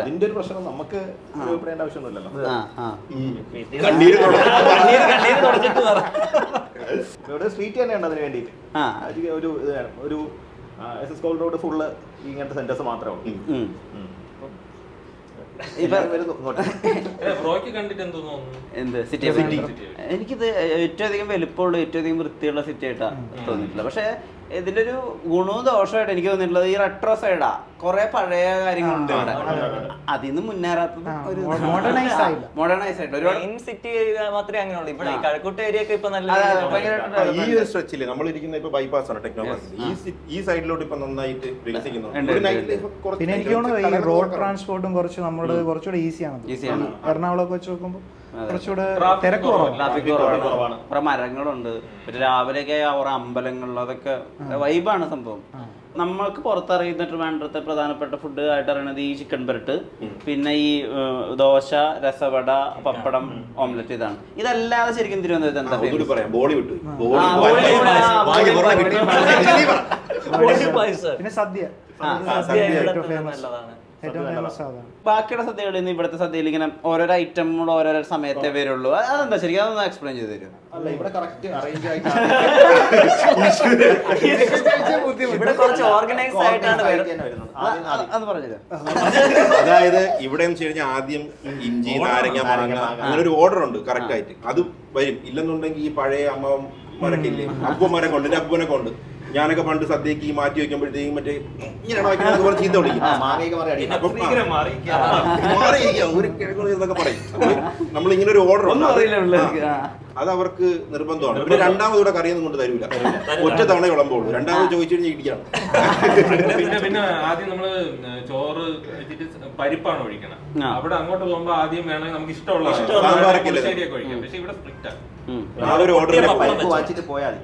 അതിന്റെ ഒരു പ്രശ്നം നമുക്ക് ഉപയോഗപ്പെടേണ്ട ആവശ്യമൊന്നുമില്ലല്ലോ. ഇവിടെ സ്ട്രീറ്റ് തന്നെയുണ്ട് അതിന് വേണ്ടിയിട്ട്. ഒരു SS കോൾ റോഡ് ഫുള്ള് ഇങ്ങനത്തെ സെന്റേഴ്സ് മാത്രമേ ഉള്ളൂ. എന്ത് സിറ്റി? എനിക്കിത് ഏറ്റവും അധികം വലുപ്പമുള്ള ഏറ്റവും അധികം വൃത്തിയുള്ള സിറ്റി ആയിട്ടാണ് തോന്നിയിട്ടില്ല. പക്ഷെ ഇതിന്റെ ഒരു ഗുണവും ദോഷമായിട്ട് എനിക്ക് തോന്നിയിട്ടുള്ളത് ഈ റെട്രോ സൈഡാ. കുറെ പഴയ കാര്യങ്ങളുണ്ട് ഇവിടെ, അതിന്ന് മുന്നേറാത്തത് ഒരു മോഡേണൈസ് ആയിട്ട് ഒരുപാട് സിറ്റി മാത്രമേ അങ്ങനെയുള്ളൂ. ഇവിടെ കഴക്കൂട്ട് ഏരിയ ഒക്കെ ഇപ്പൊ നല്ല ഈ ഒരു സ്ട്രെച്ചില് നമ്മളിരിക്കുന്ന ഇപ്പൊ ബൈപ്പാസ് ആണ് ടെക്നോളജി. ഈ സൈഡിലോട്ട് ഇപ്പൊ നന്നായിട്ട് വികസിക്കുന്നുണ്ട്. പിന്നെ എനിക്ക് തോന്നുന്നത് ഈ റോഡ് ട്രാൻസ്പോർട്ടും കുറച്ച് നമ്മുടെ കുറച്ചുകൂടെ ഈസിയാണ്. എറണാകുളമൊക്കെ വെച്ച് നോക്കുമ്പോൾ കുറച്ചുകൂടെ തിരക്ക് കുറവാണ്. കുറെ മരങ്ങളുണ്ട്. പിന്നെ രാവിലെയൊക്കെ അവരുടെ അമ്പലങ്ങളിൽ അതൊക്കെ വൈബാണ് സംഭവം. നമ്മൾക്ക് പുറത്തറിയുന്ന ട്രിവാൻഡ്രത്തെ പ്രധാനപ്പെട്ട ഫുഡ് ആയിട്ട് അറിയുന്നത് ഈ ചിക്കൻ ബ്രെഡ്, പിന്നെ ഈ ദോശ, രസവട, പപ്പടം, ഓംലെറ്റ്. ഇതാണ്. ഇതല്ലാതെ ശരിക്കും തിരുവനന്തപുരത്ത് എന്താ പിന്നെ സദ്യ ബാക്കിയുള്ള സദ്യകളിൽ നിന്ന് ഇവിടുത്തെ സദ്യയിൽ ഇങ്ങനെ ഓരോരോ ഐറ്റമുകൾ ഓരോരോ സമയത്തേ വരുള്ളൂ. അതെന്താ ശരിക്കും? അതൊന്ന് എക്സ്പ്ലെയിൻ ചെയ്ത് തരും. അല്ല, ഇവിടെ കറക്റ്റ് അറേഞ്ച് ആയിട്ട് ഇവിടെ കുറച്ച് ഓർഗനൈസ് ആയിട്ടാണ് അത് പറഞ്ഞത്. അതായത് ഇവിടെ എന്ന് വെച്ച് കഴിഞ്ഞാൽ ആദ്യം ഇഞ്ചി, നാരങ്ങ, മാങ്ങ, അങ്ങനെ ഒരു ഓർഡർ ഉണ്ട് കറക്റ്റ് ആയിട്ട്. അത് വരും. ഇല്ലെന്നുണ്ടെങ്കിൽ ഈ പഴയ അമ്മമാരൊക്കെ ഇല്ലേ, അപ്പന്മാരെ കൊണ്ട് എന്റെ അപ്പനെ കൊണ്ട് ഞാനൊക്കെ പണ്ട് സദ്യക്ക് മാറ്റി വെക്കുമ്പോഴത്തേക്കും മറ്റേ ഇങ്ങനെ ചീത്ത വിളിക്കും. ഒരു കിഴങ്ങൊക്കെ പറയും. നമ്മളിങ്ങനെ ഒരു ഓർഡർ ഉണ്ട്, അത് അവർക്ക് നിർബന്ധമാണ്. പിന്നെ രണ്ടാമത് കറിയൊന്നും കൊണ്ട് തരൂല, ഒറ്റ തവണ വിളമ്പോളൂ. രണ്ടാമത് ചോദിച്ചു കഴിഞ്ഞാൽ ഇടിയാണ്. പിന്നെ ആദ്യം നമ്മള് ചോറ് വെച്ചിട്ട് പരിപ്പാണ് ഒഴിക്കണം. അവിടെ അങ്ങോട്ട് പോകുമ്പോ ആദ്യം വേണമെങ്കിൽ നമുക്ക് ഇഷ്ടമുള്ള ശരിയൊക്കെ ഒഴിക്കാം. പക്ഷെ ഇവിടെ സ്ട്രിക്റ്റ് ആണ്. വാങ്ങിച്ചിട്ട് പോയാൽ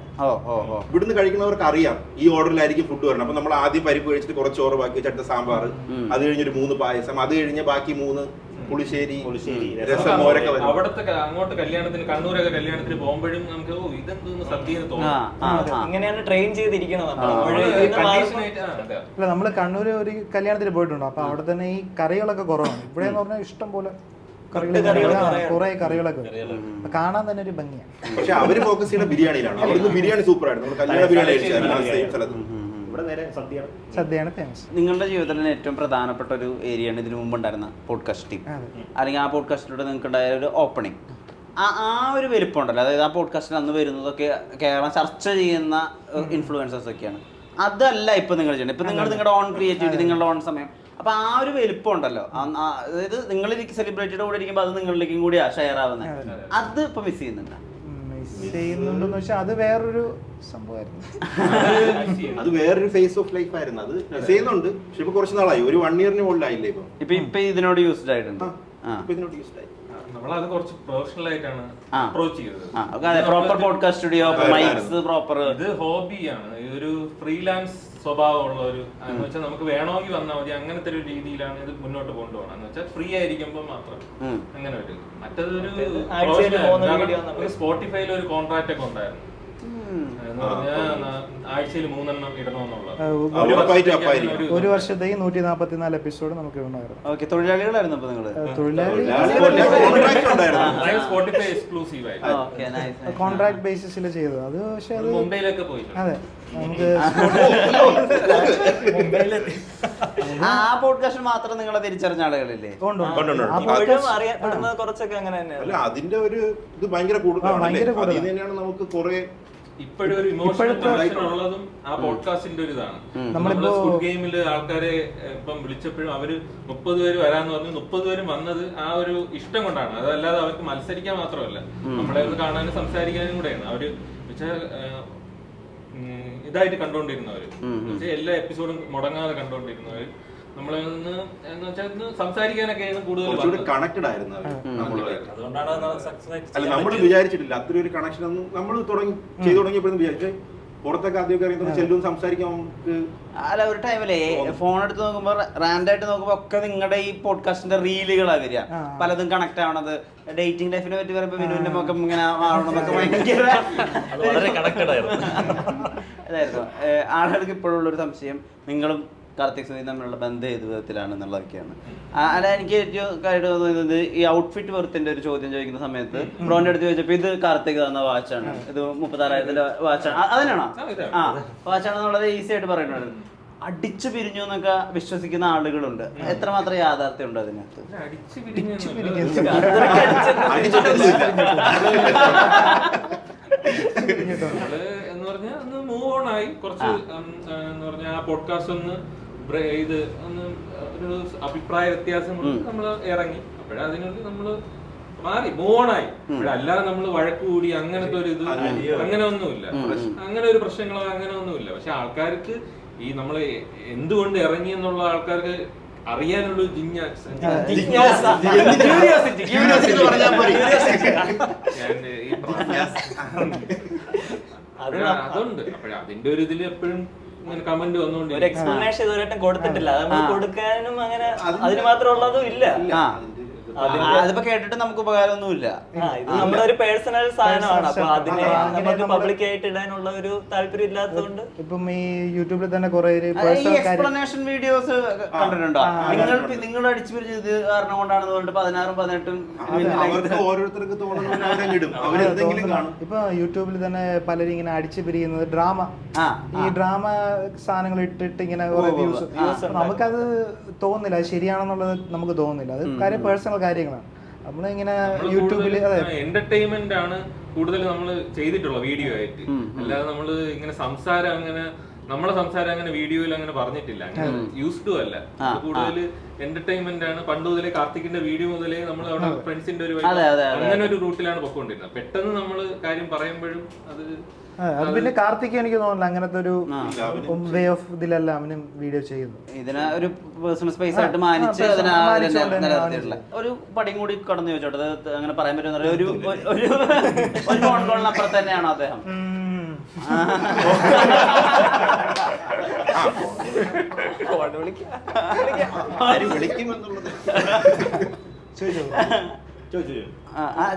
ഇവിടുന്ന് കഴിക്കുന്നവർക്ക് അറിയാം ഈ ഓർഡറിലായിരിക്കും ഫുഡ് വരണം. അപ്പൊ നമ്മൾ ആദ്യം പരിപ്പ് കഴിച്ചിട്ട് കുറച്ച് ചോറ് ബാക്കി വെച്ചിട്ട് സാമ്പാർ, അത് കഴിഞ്ഞൊരു 3 പായസം, അത് കഴിഞ്ഞ് ബാക്കി 3 പുളിശ്ശേരി, രസം, മോരൊക്കെ വരും. അവിടുത്തെ അങ്ങോട്ട് കല്യാണത്തിന്, കണ്ണൂരൊക്കെ കല്യാണത്തിന് പോകുമ്പോഴും നമുക്ക് ഇതെന്തോന്ന് സദ്യ തോന്നും. ഇങ്ങനെയാണ് ട്രെയിൻ ചെയ്തിരിക്കണം. അല്ല, നമ്മള് കണ്ണൂര് ഒരു കല്യാണത്തിന് പോയിട്ടുണ്ടോ? അപ്പൊ അവിടെ തന്നെ ഈ കറികളൊക്കെ കുറവാണ്. ഇവിടെ എന്ന് പറഞ്ഞാൽ ഇഷ്ടം പോലെ കുറെ കറികളൊക്കെ കാണാൻ തന്നെ ഒരു ഭംഗിയാണ്. പക്ഷെ അവര് ഫോക്കസ് ചെയ്യുന്ന ബിരിയാണിയിലാണ്. അവിടുന്ന് ബിരിയാണി സൂപ്പർ ആയിരുന്നു. നമ്മൾ കല്യാണ ബിരിയാണി സദ്യയാണ് ഫേമസ്. നിങ്ങളുടെ ജീവിതത്തിൽ ഏറ്റവും പ്രധാനപ്പെട്ട ഒരു ഏരിയയാണ് ഇതിനു മുമ്പ് ഉണ്ടായിരുന്ന പോഡ്കാസ്റ്റ് ടീം, അല്ലെങ്കിൽ ആ പോഡ്കാസ്റ്റിലൂടെ നിങ്ങൾക്ക് ഉണ്ടായ ഒരു ഓപ്പണിംഗ്. ആ ഒരു വലിപ്പം ഉണ്ടല്ലോ, അതായത് ആ പോഡ്കാസ്റ്റിൽ അന്ന് വരുന്നതൊക്കെ കേരളം ചർച്ച ചെയ്യുന്ന ഇൻഫ്ലുവൻസേഴ്സ് ഒക്കെയാണ്. അതല്ല ഇപ്പൊ നിങ്ങൾ ചെയ്യണം. ഇപ്പൊ നിങ്ങൾ നിങ്ങളുടെ ഓൺ ക്രിയേറ്റിവിറ്റി, നിങ്ങളുടെ ഓൺ സമയം. അപ്പൊ ആ ഒരു വലിപ്പം ഉണ്ടല്ലോ, അതായത് നിങ്ങൾ സെലിബ്രിറ്റിയുടെ കൂടെ ഇരിക്കുമ്പോൾ അത് നിങ്ങളിലേക്കും കൂടിയാ ഷെയർ ആവുന്നത്. അത് ഇപ്പൊ മിസ് ചെയ്യുന്നുണ്ട്. ചെയ്യുന്നുണ്ടെന്ന് വെച്ചാൽ അത് വേറൊരു സംഭവമായിരുന്നു. അത് വേറൊരു ഫേസ് ഓഫ് ലൈഫ് ആയിരുന്നു. അത് ചെയ്യുന്നുണ്ട്, പക്ഷെ ഇപ്പൊ കുറച്ച് നാളായി, ഒരു 1 ഇയറിന് മുകളിലായില്ലേ ഇപ്പൊ ഇതിനോട് യൂസ്ഡ് ആയിട്ടുണ്ട്. ഇതിനോട് യൂസ്ഡ് ആയി. നമ്മളത് കുറച്ച് പ്രൊഫഷണൽ ആയിട്ടാണ് അപ്രോച്ച് ചെയ്തത്. Proper podcast studio, mics proper. ഇത് ഹോബിയാണ്, ഇതൊരു ഫ്രീലാൻസ് സ്വഭാവമുള്ള ഒരു എന്ന് വെച്ചാൽ നമുക്ക് വേണമെങ്കിൽ വന്നാൽ മതി അങ്ങനത്തെ ഒരു രീതിയിലാണ് ഇത് മുന്നോട്ട് കൊണ്ടുപോകണം. എന്ന് വെച്ചാൽ ഫ്രീ ആയിരിക്കുമ്പോൾ മാത്രം അങ്ങനെ ഒരു മറ്റേതൊരു സ്പോട്ടിഫൈയിൽ ഒരു കോൺട്രാക്ട് ഒക്കെ ഉണ്ടായിരുന്നു. ആഴ്ചയിൽ 3 എണ്ണം ഇടണമെന്നുള്ളത്. ഒരു വർഷത്തേക്ക് 144 എപ്പിസോഡ് നമുക്ക് ഇടണമായിരുന്നു. തൊഴിലാളികളായിരുന്നു അപ്പൊ നിങ്ങള്? സ്പോട്ടിഫൈ എക്സ്ക്ലൂസീവ് ആയിട്ട് കോൺട്രാക്ട് ബേസിസിൽ ചെയ്തത് അത്. പക്ഷെ അത് മുംബൈയിലൊക്കെ പോയി. അതെ, നമുക്ക് ആ പോഡ്കാസ്റ്റ് മാത്രം നിങ്ങളെ തിരിച്ചറിഞ്ഞ ആളുകളില്ലേ? അറിയപ്പെടുന്നത് കുറച്ചൊക്കെ അങ്ങനെ തന്നെയാണ്. അല്ല, അതിന്റെ ഒരു ഇത് ഭയങ്കര കൂടുതലാണ്. നമുക്ക് കുറെ ഇപ്പോഴും ഒരു ഇമോഷണൽ കണക്ഷൻ ഉള്ളതും ആ പോഡ്കാസ്റ്റിന്റെ ഒരു ഇതാണ്. നമ്മള് സ്കൂൾ ഗെയിമില് ആൾക്കാരെ ഇപ്പം വിളിച്ചപ്പോഴും അവര് 30 പേര് വരാന്ന് പറഞ്ഞു. 30 പേരും വന്നത് ആ ഒരു ഇഷ്ടം കൊണ്ടാണ്. അതല്ലാതെ അവർക്ക് മത്സരിക്കാൻ മാത്രമല്ല, നമ്മളെ ഒന്ന് കാണാനും സംസാരിക്കാനും കൂടെയാണ്. അവര് ഇതായിട്ട് കണ്ടോണ്ടിരുന്നവര്, എല്ലാ എപ്പിസോഡും മുടങ്ങാതെ കണ്ടോണ്ടിരുന്നവര് നമ്മളെ എന്ന് വെച്ചാൽ സംസാരിക്കാനൊക്കെയാണ് കൂടുതൽ കണക്റ്റഡ് ആയിരുന്നു. അതുകൊണ്ടാണ് നമ്മൾ വിചാരിച്ചിട്ടില്ല അത്ര ഒരു കണക്ഷൻ ഒന്നും നമ്മൾ ചെയ്തു തുടങ്ങിയപ്പോഴും വിചാരിച്ചു. പുറത്തൊക്കെ ആദ്യമൊക്കെ അറിയുന്നത് ചെല്ലും സംസാരിക്കാൻ നമുക്ക്. അല്ല, ഒരു ടൈമിലെ ഫോൺ എടുത്ത് നോക്കുമ്പോ റാൻഡായിട്ട് നോക്കുമ്പോ ഒക്കെ നിങ്ങളുടെ ഈ പോഡ്കാസ്റ്റിന്റെ റീലുകളാ വരിക. പലതും കണക്ട് ആവണത്. ഡേറ്റിംഗ് ലൈഫിനെ പറ്റി പറയുമ്പോ വിനുവിന്റെ മുഖം ഇങ്ങനെ ആവണമെന്നൊക്കെ ഭയങ്കര ഇതായിരുന്നു. ആളുകൾക്ക് ഇപ്പോഴുള്ളൊരു സംശയം നിങ്ങളും കാർത്തിക് സുധീരും തമ്മിലുള്ള ബന്ധം ഏത് വിധത്തിലാണെന്നുള്ളതൊക്കെയാണ്. അല്ല, എനിക്ക് ഏറ്റവും കാര്യമായിട്ട് തോന്നുന്നത് ഈ ഔട്ട്ഫിറ്റ് വെറുത്തിന്റെ ഒരു ചോദ്യം ചോദിക്കുന്ന സമയത്ത് ബ്രോന്റെ അടുത്ത് ചോദിച്ചപ്പോ ഇത് കാർത്തിക് തന്ന വാച്ചാണ്, ഇത് 36,000 വാച്ചാണ്, അതിനാണോ? വാച്ചാണെന്നുള്ളത് ഈസി ആയിട്ട് പറയുന്നത്. അടിച്ചു പിരിഞ്ഞു എന്നൊക്കെ വിശ്വസിക്കുന്ന ആളുകളുണ്ട്. എത്രമാത്രം യാഥാർത്ഥ്യം ഉണ്ട് അതിനകത്ത്? എന്ന് പറഞ്ഞാൽ ഒന്ന് മൂവ് ഓൺ ആയി കുറച്ച് എന്ന് പറഞ്ഞാൽ ആ പോഡ്കാസ്റ്റ് ഒന്ന് ഇത് ഒന്ന് ഒരു അഭിപ്രായ വ്യത്യാസം നമ്മൾ ഇറങ്ങി. അപ്പോഴതിനുള്ളിൽ നമ്മള് മാറി മൂവ് ഓൺ ആയി. അല്ലാതെ നമ്മൾ വഴക്ക് കൂടി അങ്ങനത്തെ ഒരു ഇത് അങ്ങനെ ഒന്നുമില്ല. അങ്ങനെ ഒരു പ്രശ്നങ്ങളോ അങ്ങനെ ഒന്നുമില്ല. പക്ഷെ ആൾക്കാർക്ക് ഈ നമ്മള് എന്തുകൊണ്ട് ഇറങ്ങി എന്നുള്ള ആൾക്കാർക്ക് അറിയാനുള്ള അതുണ്ട്. അപ്പോഴ അതിന്റെ ഒരു ഇതിൽ എപ്പോഴും കമന്റ് വന്നോണ്ട് ഒരു എക്സ്പ്ലനേഷൻ ഇതുവരെയായിട്ടും കൊടുത്തിട്ടില്ല. അത് കൊടുക്കാനും അങ്ങനെ അതിന് മാത്രം ഉള്ളതും ഇല്ല. അതിപ്പോ കേട്ടിട്ട് നമുക്ക് ഉപകാരമൊന്നുമില്ല. ഇത് നമ്മുടെ ഒരു പേഴ്സണൽ സാധനമാണ്. അപ്പൊ അതിനെ നമുക്ക് പബ്ലിക് ആയിട്ട് ഇടാനുള്ള ഒരു താല്പര്യം ഇല്ലാത്തതുകൊണ്ട് ഇപ്പം ഈ യൂട്യൂബിൽ തന്നെ കുറെ എക്സ്പ്ലനേഷൻ വീഡിയോസ് കണ്ടിട്ടുണ്ടോ? നിങ്ങൾ അടിച്ചു പിരിച്ചത് കാരണം കൊണ്ടാണെന്ന് പറഞ്ഞിട്ട് 16 18 ഇപ്പൊ യൂട്യൂബിൽ തന്നെ പലരും ഇങ്ങനെ അടിച്ചു പിരിയുന്നത് ഡ്രാമ, ഈ ഡ്രാമ സാധനങ്ങൾ ഇട്ടിട്ട് ഇങ്ങനെ വ്യൂസ്. നമുക്കത് തോന്നുന്നില്ല, അത് ശരിയാണെന്നുള്ളത് നമുക്ക് തോന്നുന്നില്ല. അത് കാര്യം പേഴ്സണൽ കാര്യങ്ങളാണ്. നമ്മളിങ്ങനെ യൂട്യൂബിൽ എന്റർടൈൻമെന്റ് ആണ് കൂടുതൽ നമ്മൾ ചെയ്തിട്ടുള്ള വീഡിയോ ആയിട്ട്. അല്ലാതെ നമ്മള് ഇങ്ങനെ സംസാരം അങ്ങനെ നമ്മളെ സംസാരം അങ്ങനെ വീഡിയോയിൽ അങ്ങനെ പറഞ്ഞിട്ടില്ല. അങ്ങനെ യൂസ്ഡ് അല്ല. കൂടുതൽ എന്റർടൈൻമെന്റ് ആണ്. പണ്ട് മുതലേ കാർത്തികിന്റെ വീഡിയോ മുതലേ നമ്മൾ അവിടെ ഫ്രണ്ട്സിന്റെ ഒരു അങ്ങനെ ഒരു റൂട്ടിലാണ് പൊക്കോണ്ടിരുന്നത്. പെട്ടെന്ന് നമ്മള് കാര്യം പറയുമ്പോഴും അത് പിന്നെ കാർത്തിക് എനിക്ക് തോന്നുന്നില്ല അങ്ങനത്തെ ഒരു വേ ഓഫ് ഇതിലല്ല അവനും വീഡിയോ ചെയ്യുന്നു. ഇതിനെ ഒരു പേഴ്സണൽ സ്പേസ് ആയിട്ട് മാനിച്ച് നിലനിർത്തിയിട്ടുള്ള ഒരു പടിയും കൂടി കടന്നു ചോദിച്ചോട്ടെ, അങ്ങനെ പറയാൻ പറ്റുന്ന ഒരു ഫോൺ കോളിനപ്പുറത്ത് തന്നെയാണോ അദ്ദേഹം?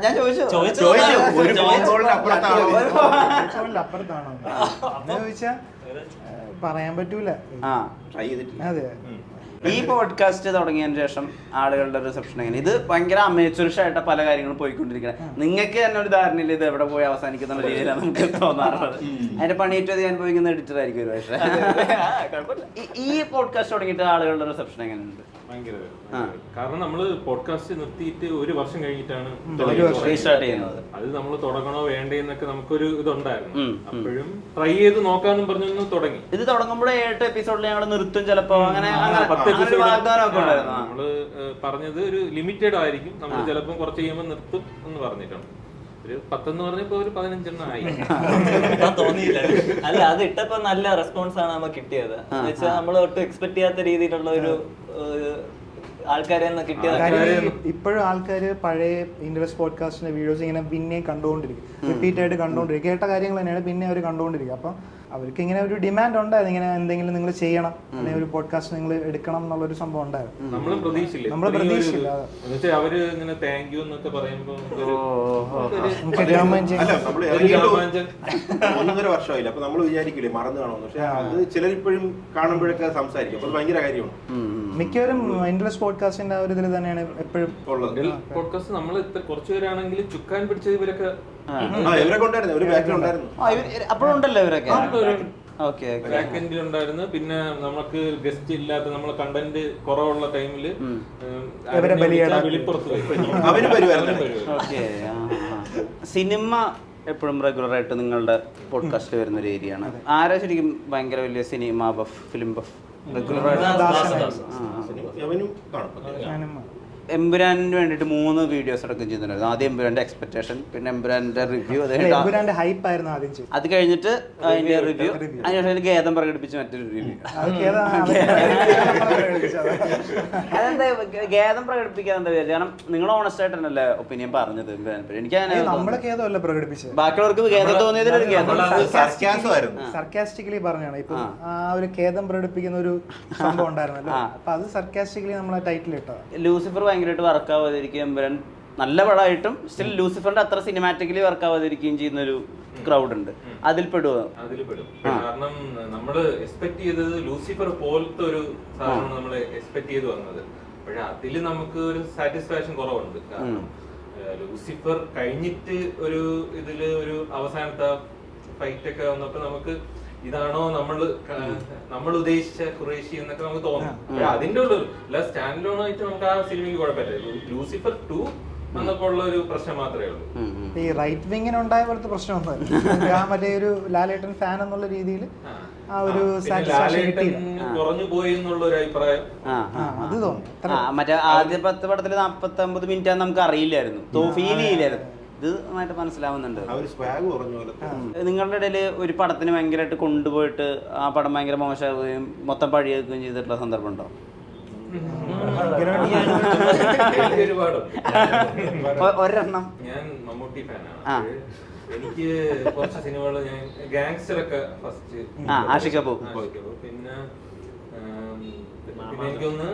ഞാൻ അപ്പുറത്താണോ ചോദിച്ചാ പറയാൻ പറ്റൂല. അതെ, ഈ പോഡ്കാസ്റ്റ് തുടങ്ങിയതിന് ശേഷം ആളുകളുടെ റിസപ്ഷൻ എങ്ങനെ? ഇത് ഭയങ്കര അമേച്വറിഷ് ആയിട്ട് പല കാര്യങ്ങളും പോയിക്കൊണ്ടിരിക്കുന്നത്. നിങ്ങൾക്ക് തന്നെ ഒരു ധാരണയില്ല ഇത് എവിടെ പോയി അവസാനിക്കുന്ന രീതിയിലാണ് നമുക്ക് തോന്നാറുള്ളത്. അതിന്റെ പണിയേറ്റത് ഞാൻ പോയിക്കുന്ന എഡിറ്റർ ആയിരിക്കും ഒരു പക്ഷേ. ഈ പോഡ്കാസ്റ്റ് തുടങ്ങിയിട്ട് ആളുകളുടെ റിസപ്ഷൻ എങ്ങനെയുണ്ട്? കാരണം നമ്മള് പോഡ്കാസ്റ്റ് നിർത്തിയിട്ട് 1 വർഷം കഴിഞ്ഞിട്ടാണ് അത് നമ്മൾ തുടങ്ങണോ വേണ്ടേന്നൊക്കെ നമുക്കൊരു ഇതുണ്ടായിരുന്നു. അപ്പോഴും ട്രൈ ചെയ്ത് നോക്കാന്നും പറഞ്ഞു തുടങ്ങി. ഇത് തുടങ്ങുമ്പോഴേ 8 എപ്പിസോഡിൽ ഞങ്ങൾ നിർത്തും ചിലപ്പോ. അങ്ങനെ 10 എപ്പിസോഡ് നമ്മള് പറഞ്ഞത് ഒരു ലിമിറ്റഡ് ആയിരിക്കും. നമ്മൾ ചിലപ്പോൾ കുറച്ച് കഴിയുമ്പോൾ നിർത്തും എന്ന് പറഞ്ഞിട്ടുണ്ട്. ഒരു 10 എന്ന് പറഞ്ഞപ്പോ ഒരു 15 ആയി. തോന്നിയില്ല. അല്ല, അത് ഇട്ടപ്പോ നല്ല റെസ്പോൺസ് ആണ് നമുക്ക് കിട്ടിയത്. എന്ന് വെച്ചാൽ നമ്മൾ ഒട്ടും എക്സ്പെക്ട് ചെയ്യാത്ത രീതിയിലുള്ള ഒരു ആൾക്കാരെ കിട്ടിയത്. ഇപ്പോഴും ആൾക്കാര് പഴയ ഇൻഡ്രസ്റ്റ് പോഡ്കാസ്റ്റിന്റെ വീഡിയോസ് ഇങ്ങനെ പിന്നെ കണ്ടുകൊണ്ടിരിക്കും, റിപ്പീറ്റ് ആയിട്ട് കണ്ടുകൊണ്ടിരിക്കും. കേട്ട കാര്യങ്ങൾ തന്നെയാണ് പിന്നെ അവർ കണ്ടുകൊണ്ടിരിക്കും. അപ്പം അവർക്ക് ഇങ്ങനെ ഒരു ഡിമാൻഡ് ഉണ്ടായിരുന്നു, ഇങ്ങനെ എന്തെങ്കിലും നിങ്ങൾ ചെയ്യണം, അല്ലെങ്കിൽ ഒരു പോഡ്കാസ്റ്റ് നിങ്ങൾ എടുക്കണം എന്നുള്ളൊരു സംഭവം ഉണ്ടായിരുന്നു. നമ്മള് പ്രതീക്ഷിച്ചില്ല. അവര് ഇങ്ങനെ താങ്ക് യു എന്നൊക്കെ പറയുമ്പോ 1.5 വർഷമായില്ല. അപ്പൊ നമ്മൾ വിചാരിക്കില്ലേ മറന്നു കാണുമെന്ന്. പക്ഷെ അത് ചിലരിപ്പോഴും കാണുമ്പോഴൊക്കെ സംസാരിക്കും. അപ്പൊ ഭയങ്കര കാര്യമാണ്. മിക്കവരും ഇൻഡ്രസ്റ്റ് പോഡ്കാസ്റ്റിന്റെ ആ ഒരു ഇതിൽ തന്നെയാണ് എപ്പോഴും ഉള്ളത്. പോഡ്കാസ്റ്റ് നമ്മൾ കുറച്ചുപേരാണെങ്കിൽ ചുക്കാൻ പിടിച്ചത് ഇവരൊക്കെ ഇവരൊക്കെ ഉണ്ടായിരുന്നു, ഒരു ബാക്കിൽ ഉണ്ടായിരുന്നു. അപ്പോഴുണ്ടല്ലോ ഇവരൊക്കെ ബാക്കെൻഡിൽ ഉണ്ടായിരുന്നു. പിന്നെ നമുക്ക് ഗസ്റ്റ് ഇല്ലാത്ത നമ്മളെ കണ്ടന്റ് കുറവുള്ള ടൈമില് വെളിപ്പുറത്ത് അവര് സിനിമ എപ്പോഴും റെഗുലർ ആയിട്ട് നിങ്ങളുടെ പോഡ്കാസ്റ്റ് വരുന്ന ഒരു ഏരിയ ആണ്. ആരാ ശരിക്കും ഭയങ്കര വലിയ cinema buff, film buff? Regular ആയിട്ട് എമ്പുരാനിന് വേണ്ടിയിട്ട് 3 വീഡിയോസ് അടക്കം ചെയ്തിട്ടുണ്ടായിരുന്നു. ആദ്യം എമ്പുരാന്റെ എക്സ്പെക്ടേഷൻ, പിന്നെ എമ്പുരാന്റെ റിവ്യൂ, അത് കഴിഞ്ഞിട്ട് അതിന്റെ റിവ്യൂ, അതിനുശേഷം ഖേദം പ്രകടിപ്പിച്ച് മറ്റൊരു റിവ്യൂ. അതെന്താ ഖേദം പ്രകടിപ്പിക്കാൻ എന്താ വിചാരിച്ചു? കാരണം നിങ്ങൾ ഓണസ്റ്റ് ആയിട്ട് തന്നെയല്ലേ ഒപ്പീനിയൻ പറഞ്ഞത്. എനിക്ക് ബാക്കിയുള്ളവർക്ക് ഖേദം തോന്നിയതിൽ ഒരു സർക്കാസ്റ്റിക്കലി പറഞ്ഞാണ്. ഇപ്പൊ ആ ഒരു ഖേദം പ്രകടിപ്പിക്കുന്ന ഒരു സംഭവം ഉണ്ടായിരുന്നല്ലോ, അപ്പൊ അത് സർക്കാസ്റ്റിക്കലി നമ്മളെ ടൈറ്റിൽ ഇട്ടത്. ലൂസിഫർ ഭയങ്കരമായിട്ട് വർക്ക് ആവാതിരിക്കുകയും എമ്പുരാൻ നല്ല പടമായിട്ടും സ്റ്റിൽ ലൂസിഫറിന്റെ അത്ര സിനിമാറ്റിക്കലി വർക്ക് ആവാതിരിക്കുകയും ചെയ്യുന്ന ഒരു ക്രൗഡ് ഉണ്ട്. അതിൽ പെടും. കാരണം നമ്മള് എക്സ്പെക്ട് ചെയ്തത് ലൂസിഫർ പോലത്തെ ഒരു സാധനമാണ് നമ്മൾ എക്സ്പെക്ട് ചെയ്ത് വന്നത്. പക്ഷെ അതിൽ നമുക്ക് ഒരു സാറ്റിസ്ഫാക്ഷൻ കുറവുണ്ട്. കാരണം ലൂസിഫർ കഴിഞ്ഞിട്ട് ഒരു ഇതില് ഒരു അവസാനത്തെ ഫൈറ്റ് ഒക്കെ വന്നപ്പോ നമുക്ക് ഇതാണോ നമ്മൾ ഉദ്ദേശിച്ച ഖുറേഷി എന്നൊക്കെ നമുക്ക് തോന്നും. അതിന്റെ ഉള്ളു സ്റ്റാൻഡ് ലോൺ ആയിട്ട് നമുക്ക് ആ സിനിമയ്ക്ക് കുഴപ്പമില്ല. ലൂസിഫർ 2 വന്നപ്പോ ഉള്ള ഒരു പ്രശ്നം മാത്രമേ ഉള്ളൂ. ഈ റൈറ്റ് വിങ്ങിന് ഉണ്ടായ പോലത്തെ പ്രശ്നമൊന്നും ആ മറ്റേ ഒരു ലാലേട്ടൻ ഫാൻ എന്നുള്ള രീതിയിൽ ആ ഒരു കുറഞ്ഞു പോയി എന്നുള്ള ഒരു അഭിപ്രായം അത് തോന്നുന്നു. മറ്റേ ആദ്യ 10 പടത്തില് 49 മിനിറ്റ് നമുക്ക് അറിയില്ലായിരുന്നു, ഫീൽ ചെയ്യില്ലായിരുന്നു. ഇത് നന്നായിട്ട് മനസ്സിലാവുന്നുണ്ട്. നിങ്ങളുടെ ഇടയിൽ ഒരു പടത്തിന് ഭയങ്കരമായിട്ട് കൊണ്ടുപോയിട്ട് ആ പടം ഭയങ്കര മോശമാവുകയും മൊത്തം പഴിയാക്കുകയും ചെയ്തിട്ടുള്ള സന്ദർഭം ഉണ്ടോ? ഒരെണ്ണം. ഞാൻ മമ്മൂട്ടി ഫാനാണ്. എനിക്ക് കുറച്ച് സിനിമകൾ ഞാൻ ഗാങ്സ്റ്റർ ഒക്കെ ഫസ്റ്റ് പിന്നെ എനിക്കൊന്ന്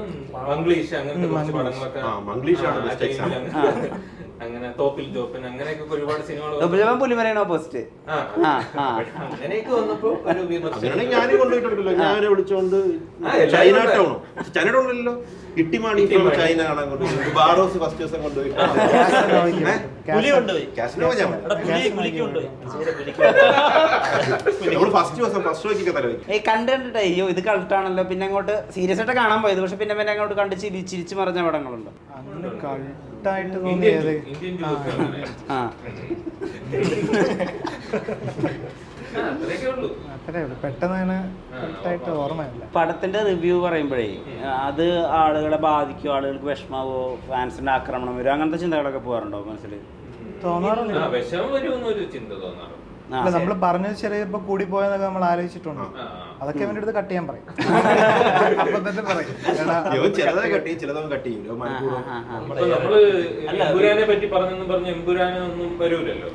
മംഗ്ലീഷ് അങ്ങനത്തെ കുറച്ച് പടങ്ങളൊക്കെ അങ്ങനെ തോപ്പിൽ ജോപ്പൻ അങ്ങനെയൊക്കെ ഒരുപാട് സിനിമകൾ അങ്ങനെയൊക്കെ വന്നപ്പോ ഒരു വിമർശനം ഞാനും കൊണ്ടുപോയിട്ടുണ്ടല്ലോ. ഞാൻ വിളിച്ചോണ്ട് ചൈന ടൗണോ ചൈന ടൗണിലല്ലോ ഇട്ടിമാണി ചൈന കാണാൻ കൊണ്ടുപോയി. ബാറോസ് ഫസ്റ്റ് ദിവസം കൊണ്ടുപോയി. ഫസ്റ്റ് ഷോയ്ക്കൊക്കെ തലവെക്കും. കണ്ടിട്ട് അയ്യോ ഇത് കളട്ടാണല്ലോ, പിന്നെ അങ്ങോട്ട് സീരിയസ് ആയിട്ട് കാണാൻ പോയത്. പക്ഷെ പിന്നെ അങ്ങോട്ട് കണ്ട് ചിരിച്ചു മറിഞ്ഞ പടങ്ങളുണ്ട്. ായിട്ട് തോന്നിയത് പെട്ടെന്ന് ഓർമ്മയില്ല. പടത്തിന്റെ റിവ്യൂ പറയുമ്പോഴേ അത് ആളുകളെ ബാധിക്കോ, ആളുകൾക്ക് വിഷമാവോ, ഫാൻസിന്റെ ആക്രമണം വരും, അങ്ങനത്തെ ചിന്തകളൊക്കെ പോകാറുണ്ടോ മനസ്സിൽ? തോന്നാറില്ല. വിഷമം വരുമെന്നൊരു ചിന്ത തോന്നാറുണ്ട്. നമ്മൾ പറഞ്ഞത് ചെറിയപ്പോ കൂടി പോയെന്നൊക്കെ നമ്മൾ ആലോചിച്ചിട്ടുണ്ട്. അതൊക്കെ അവന്റെ അടുത്ത് കട്ട് ചെയ്യാൻ പറയും. അപ്പൊ തന്നെ പറയും ചിലതൊക്കെ കട്ട് ചെയ്യും, ചിലതൊന്നും കട്ട് ചെയ്യും. നമ്മള് എമ്പുരാനെ പറ്റി പറഞ്ഞെന്നും പറഞ്ഞ് എമ്പുരാനെ ഒന്നും വരൂലല്ലോ.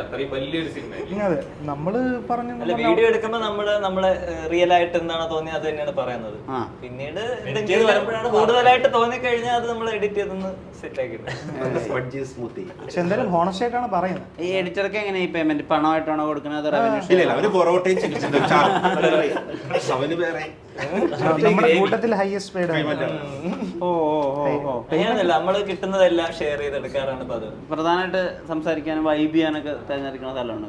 അത്രയും വലിയൊരു സിനിമ. അതെ, നമ്മള് പറഞ്ഞു വീഡിയോ എടുക്കുമ്പോ നമ്മള് റിയൽ ആയിട്ട് എന്താണോ തോന്നിയത് അത് തന്നെയാണ് പറയുന്നത്. പിന്നീട് വരുമ്പോഴാണ് കൂടുതലായിട്ട് തോന്നിക്കഴിഞ്ഞാൽ അത് നമ്മൾ എഡിറ്റ് ചെയ്തൊന്ന് സെറ്റ് ആക്കിയിട്ട്. പക്ഷെ എന്തായാലും ഹോണസ്റ്റ് ആയിട്ടാണ് പറയുന്നത്. ഈ എഡിറ്റർക്ക് എങ്ങനെ ഈ പേയ്മെന്റ് പണമായിട്ടാണോ കൊടുക്കുന്നത്? നമ്മുടെ കൂട്ടത്തിൽ ഹൈയസ്റ്റ് പെയ്ഡ് നമ്മള് കിട്ടുന്നതെല്ലാം ഷെയർ ചെയ്തെടുക്കാറാണ് പതിവ്. പ്രധാനമായിട്ട് സംസാരിക്കാനും വൈബ് ചെയ്യാനൊക്കെ തിരഞ്ഞെടുക്കുന്ന സ്ഥലമാണ്.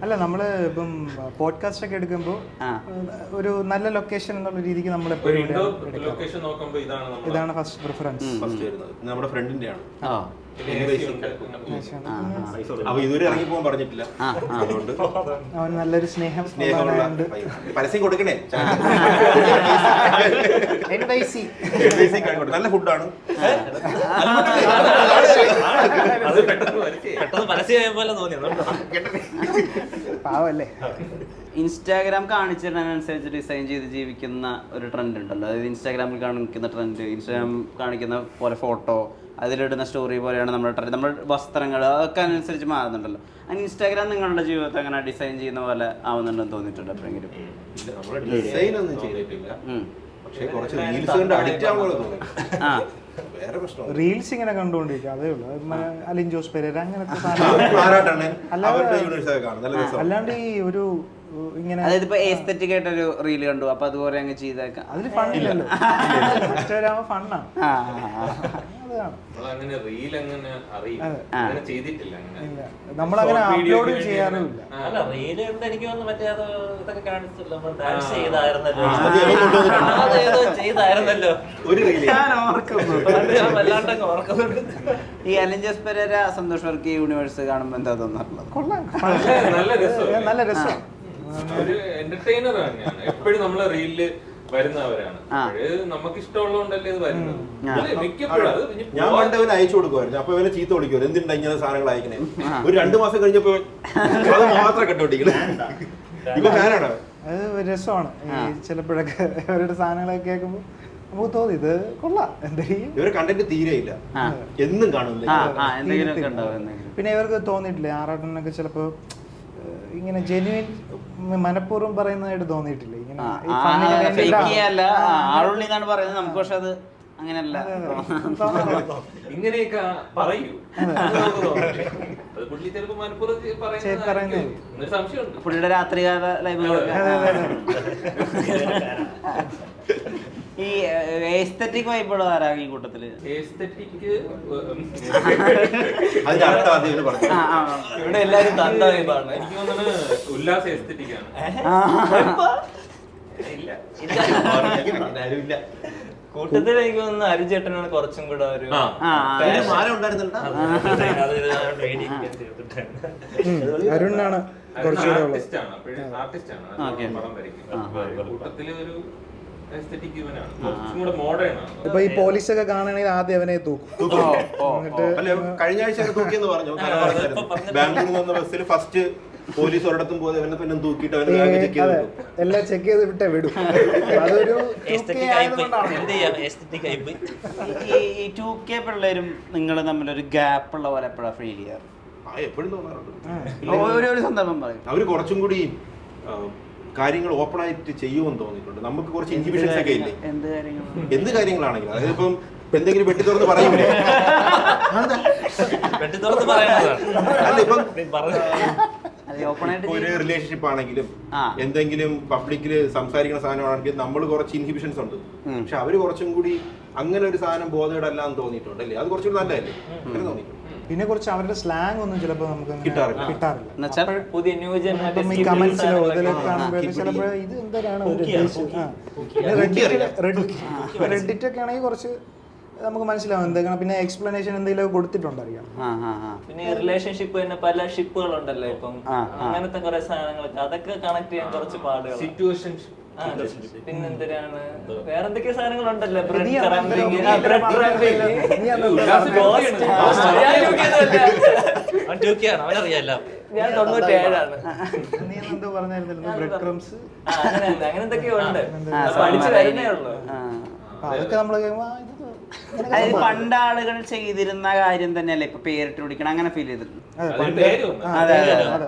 അല്ല, നമ്മള് ഇപ്പം പോഡ്കാസ്റ്റ് ഒക്കെ എടുക്കുമ്പോ ഒരു നല്ല ലൊക്കേഷൻ എന്നുള്ള രീതിക്ക് നമ്മൾ ലൊക്കേഷൻ നോക്കുമ്പോൾ ഇതാണ് ഫസ്റ്റ് പ്രിഫറൻസ്. നമ്മുടെ ഫ്രണ്ടിന്റെ ആണ്. അപ്പൊ ഇതുവരെ ഇറങ്ങി പോകാൻ പറഞ്ഞിട്ടില്ല, അതുകൊണ്ട് അവൻ നല്ലൊരു സ്നേഹം സ്നേഹമുള്ള പരസ്യം കൊടുക്കണേ. നല്ല ഫുഡാണ്. പെട്ടെന്ന് പരസ്യം പോലെ തോന്നിയത് പാവല്ലേ. ഇൻസ്റ്റാഗ്രാം കാണിച്ചിരുന്നതിനനുസരിച്ച് ഡിസൈൻ ചെയ്ത് ജീവിക്കുന്ന ഒരു ട്രെൻഡ് ഉണ്ടല്ലോ, അതായത് ഇൻസ്റ്റാഗ്രാമിൽ കാണിക്കുന്ന ട്രെൻഡ്, ഇൻസ്റ്റാഗ്രാം കാണിക്കുന്ന പോലെ ഫോട്ടോ, അതിലിടുന്ന സ്റ്റോറി പോലെയാണ് നമ്മുടെ ട്രെൻഡ്, നമ്മുടെ വസ്ത്രങ്ങൾ അതൊക്കെ അനുസരിച്ച് മാറുന്നുണ്ടല്ലോ. അങ്ങനെ ഇൻസ്റ്റാഗ്രാം നിങ്ങളുടെ ജീവിതത്തെ അങ്ങനെ ഡിസൈൻ ചെയ്യുന്ന പോലെ ആവുന്നുണ്ടെന്ന് തോന്നിയിട്ടുണ്ട് എപ്പോഴെങ്കിലും? ഡിസൈൻ ഒന്നും ചെയ്തിട്ടില്ല, പക്ഷേ കുറച്ച് റീൽസ് അഡിക്റ്റ് ആവുമ്പോൾ തോന്നി. വേറെ പ്രശ്നം റീൽസ് ഇങ്ങനെ കണ്ടുകൊണ്ടിരിക്കുക, അതേ ഉള്ളൂ. അലിൻ ജോസ് പെരേര അങ്ങനത്തെ അല്ലാണ്ട് ഈ ഒരു ഇങ്ങനെ, അതായത് ഇപ്പൊ എസ്തെറ്റിക് ആയിട്ടൊരു റീൽ കണ്ടു അപ്പൊ അതുപോലെ അങ്ങ് ചെയ്തേക്കാം, അതിൽ ഫണ്ണില്ലല്ലോ. ഫണ്ണാണ്. നമ്മളങ്ങനെ റീൽ അങ്ങനെ അറിയില്ല, അങ്ങനെ ചെയ്തിട്ടില്ല, നമ്മളങ്ങനെ അപ്ലോഡ് ചെയ്യാറുമില്ല. അല്ല റീല് കൊണ്ട് എനിക്ക് വന്ന് മറ്റേ അത് ഇതൊക്കെ കാണിച്ചല്ലോ, നമ്മൾ ഡാൻസ് ചെയ്തായിരുന്നല്ലോ, ചെയ്തായിരുന്നല്ലോ ഒരു റീൽ വല്ലാണ്ടങ്ങ് ഓർക്കുന്നുണ്ട്. ഈ അലിൻ ജോസ് പെരേര സന്തോഷ് വർക്കി യൂണിവേഴ്സ് കാണുമ്പോൾ എന്താ തോന്നാറുള്ളത്? കൊള്ളാം, നല്ല രസം. ഒരു എന്റർടൈനർ തന്നെയാണ്, എപ്പോഴും നമ്മളെ റീലില് വരുന്നവരാണ്, നമുക്ക് ഇഷ്ടമുള്ളതുകൊണ്ടല്ലേ ഇത് വരുന്നത്. ഞാൻ പണ്ട് അവന് അയച്ചു കൊടുക്കുമായിരുന്നു, അപ്പൊ ഇവനെ ചീത്ത വിളിക്കുമായിരുന്നു, എന്തിനാ ഇങ്ങനെ സാധനങ്ങൾ അയക്കണേ. ഒരു 2 മാസം കഴിഞ്ഞപ്പോ അത് മാത്രം കണ്ടുപിടിക്കണേ. ഇപ്പൊ ഫാനാണ്. അത് രസമാണ്. ചിലപ്പോഴൊക്കെ അവരുടെ സാധനങ്ങളൊക്കെ കേൾക്കുമ്പോൾ നമുക്ക് തോന്നി ഇത് കൊള്ളാം. എന്തെങ്കിലും ഇവരെ കണ്ടന്റ് തീരെയില്ല, എന്നും കാണുന്നില്ല. പിന്നെ ഇവർക്ക് തോന്നിയിട്ടില്ലേ ആറാട്ടനൊക്കെ ചിലപ്പോ ഇങ്ങനെ ജെന്യുവിൻ മനഃപൂർവ്വം പറയുന്നതായിട്ട് തോന്നിയിട്ടില്ലേ? ഇങ്ങനെ ആളുള്ളിന്നാണ് പറയുന്നത് നമുക്ക്, പക്ഷെ അത് അങ്ങനെയല്ല. ഇങ്ങനെയൊക്കെ പറയൂ, പുള്ളി ചിലപ്പോ മനഃപൂർവ്വം പറയുന്നത് സംശയമുണ്ട്. പുള്ളിയുടെ രാത്രികാല ലൈവുകളൊക്കെ ഈ എസ്തെറ്റിക് വൈബുള്ള ആരാ ഈ കൂട്ടത്തില്? ഇവിടെ എല്ലാരും തന്ത വൈബാണ്. എനിക്ക് തോന്നുന്നത് ഉല്ലാസ് എസ്തെറ്റിക് ആണ്. കൂട്ടത്തിൽ എനിക്ക് തോന്നുന്നു അരിചേട്ടനാണ് കുറച്ചും കൂടെ ഒരു അരുണാണ് ഇപ്പൊ ഈ പോലീസൊക്കെ കാണുകയാണെങ്കിൽ ആദ്യം അവനെ തൂക്കും. കഴിഞ്ഞ ആഴ്ച തൂക്കിയെന്ന് പറഞ്ഞു. ബാംഗ്ലൂരിൽ നിന്ന് ബസ്സിൽ ഫസ്റ്റ് പോലീസ് ഒരിടത്തും പോലെ പിന്നെ തൂക്കിയിട്ട് എല്ലാം ചെക്ക് ചെയ്ത് വിട്ടേ വിടും. അതൊരു ഈ 2K പിള്ളേരും നിങ്ങളും തമ്മിലൊരു ഗ്യാപ്പ് ഉള്ള പോലെ എപ്പോഴാണ് ഫീൽ ചെയ്യാറ്? എപ്പോഴും തോന്നാറുണ്ട്. ഒരു സന്ദർഭം പറയും, അവര് കുറച്ചും കൂടി കാര്യങ്ങൾ ഓപ്പൺ ആയിട്ട് ചെയ്യുമെന്ന് തോന്നിയിട്ടുണ്ട്. നമുക്ക് കുറച്ച് ഇൻഹിബിഷൻസ് ഒക്കെ ഇല്ലേ, എന്ത് കാര്യങ്ങളാണെങ്കിലും. അതായത് ഇപ്പം എന്തെങ്കിലും വെട്ടി തുറന്ന് പറയൂലേ, അല്ല ഇപ്പം ഒരു റിലേഷൻഷിപ്പ് ആണെങ്കിലും എന്തെങ്കിലും പബ്ലിക്കില് സംസാരിക്കുന്ന സാധനമാണെങ്കിലും നമ്മൾ കുറച്ച് ഇൻഹിബിഷൻസ് ഉണ്ട്. പക്ഷെ അവര് കുറച്ചും കൂടി അങ്ങനെ ഒരു സാധനം ബോധേഡല്ലാന്ന് തോന്നിയിട്ടുണ്ട് അല്ലേ? അത് കുറച്ചുകൂടി നല്ലതല്ലേ? അങ്ങനെ തോന്നിയിട്ടുണ്ട്. പിന്നെ കുറച്ച് അവരുടെ സ്ലാങ് ഒന്നും ചിലപ്പോൾ നമുക്ക് കിട്ടാറില്ല. പുതിയ ന്യൂ ജനറേഷൻ കമന്റ്സിലോ ഇതിലൊക്കെ കാണുമ്പോൾ ചിലപ്പോൾ ഇത് എന്താണ് റെഡിറ്റ് ഒക്കെ ആണെങ്കിൽ കുറച്ച് നമുക്ക് മനസ്സിലാവും എന്തെങ്കിലും. പിന്നെ എക്സ്പ്ലനേഷൻ എന്തെങ്കിലും കൊടുത്തിട്ടുണ്ടറിയാം. പിന്നെ റിലേഷൻഷിപ്പ് തന്നെ പല ഷിപ്പുകൾ ഉണ്ടല്ലോ ഇപ്പം, അങ്ങനത്തെ കുറെ സാധനങ്ങളൊക്കെ അതൊക്കെ കണക്ട് ചെയ്യാൻ കുറച്ച് പാടുകൾ. സിറ്റുവേഷൻ പിന്നെന്തിനാണ് വേറെ എന്തൊക്കെ സാധനങ്ങളുണ്ടല്ലോ, അവനറിയാലോ. ഞാൻ 97ആണ്. നീ എന്തോ പറഞ്ഞായിരുന്നല്ലോ ബ്രെഡ് ക്രംസ്, അങ്ങനെ എന്തൊക്കെയോ ഉണ്ട്, പഠിച്ചു വരുന്നേ ഉള്ളൂ. അതൊക്കെ നമ്മള് അതായത് പണ്ട് ആളുകൾ ചെയ്തിരുന്ന കാര്യം തന്നെയല്ലേ ഇപ്പൊ പേരിട്ട് വിളിക്കണം, അങ്ങനെ ഫീൽ ചെയ്തിട്ടുണ്ട്.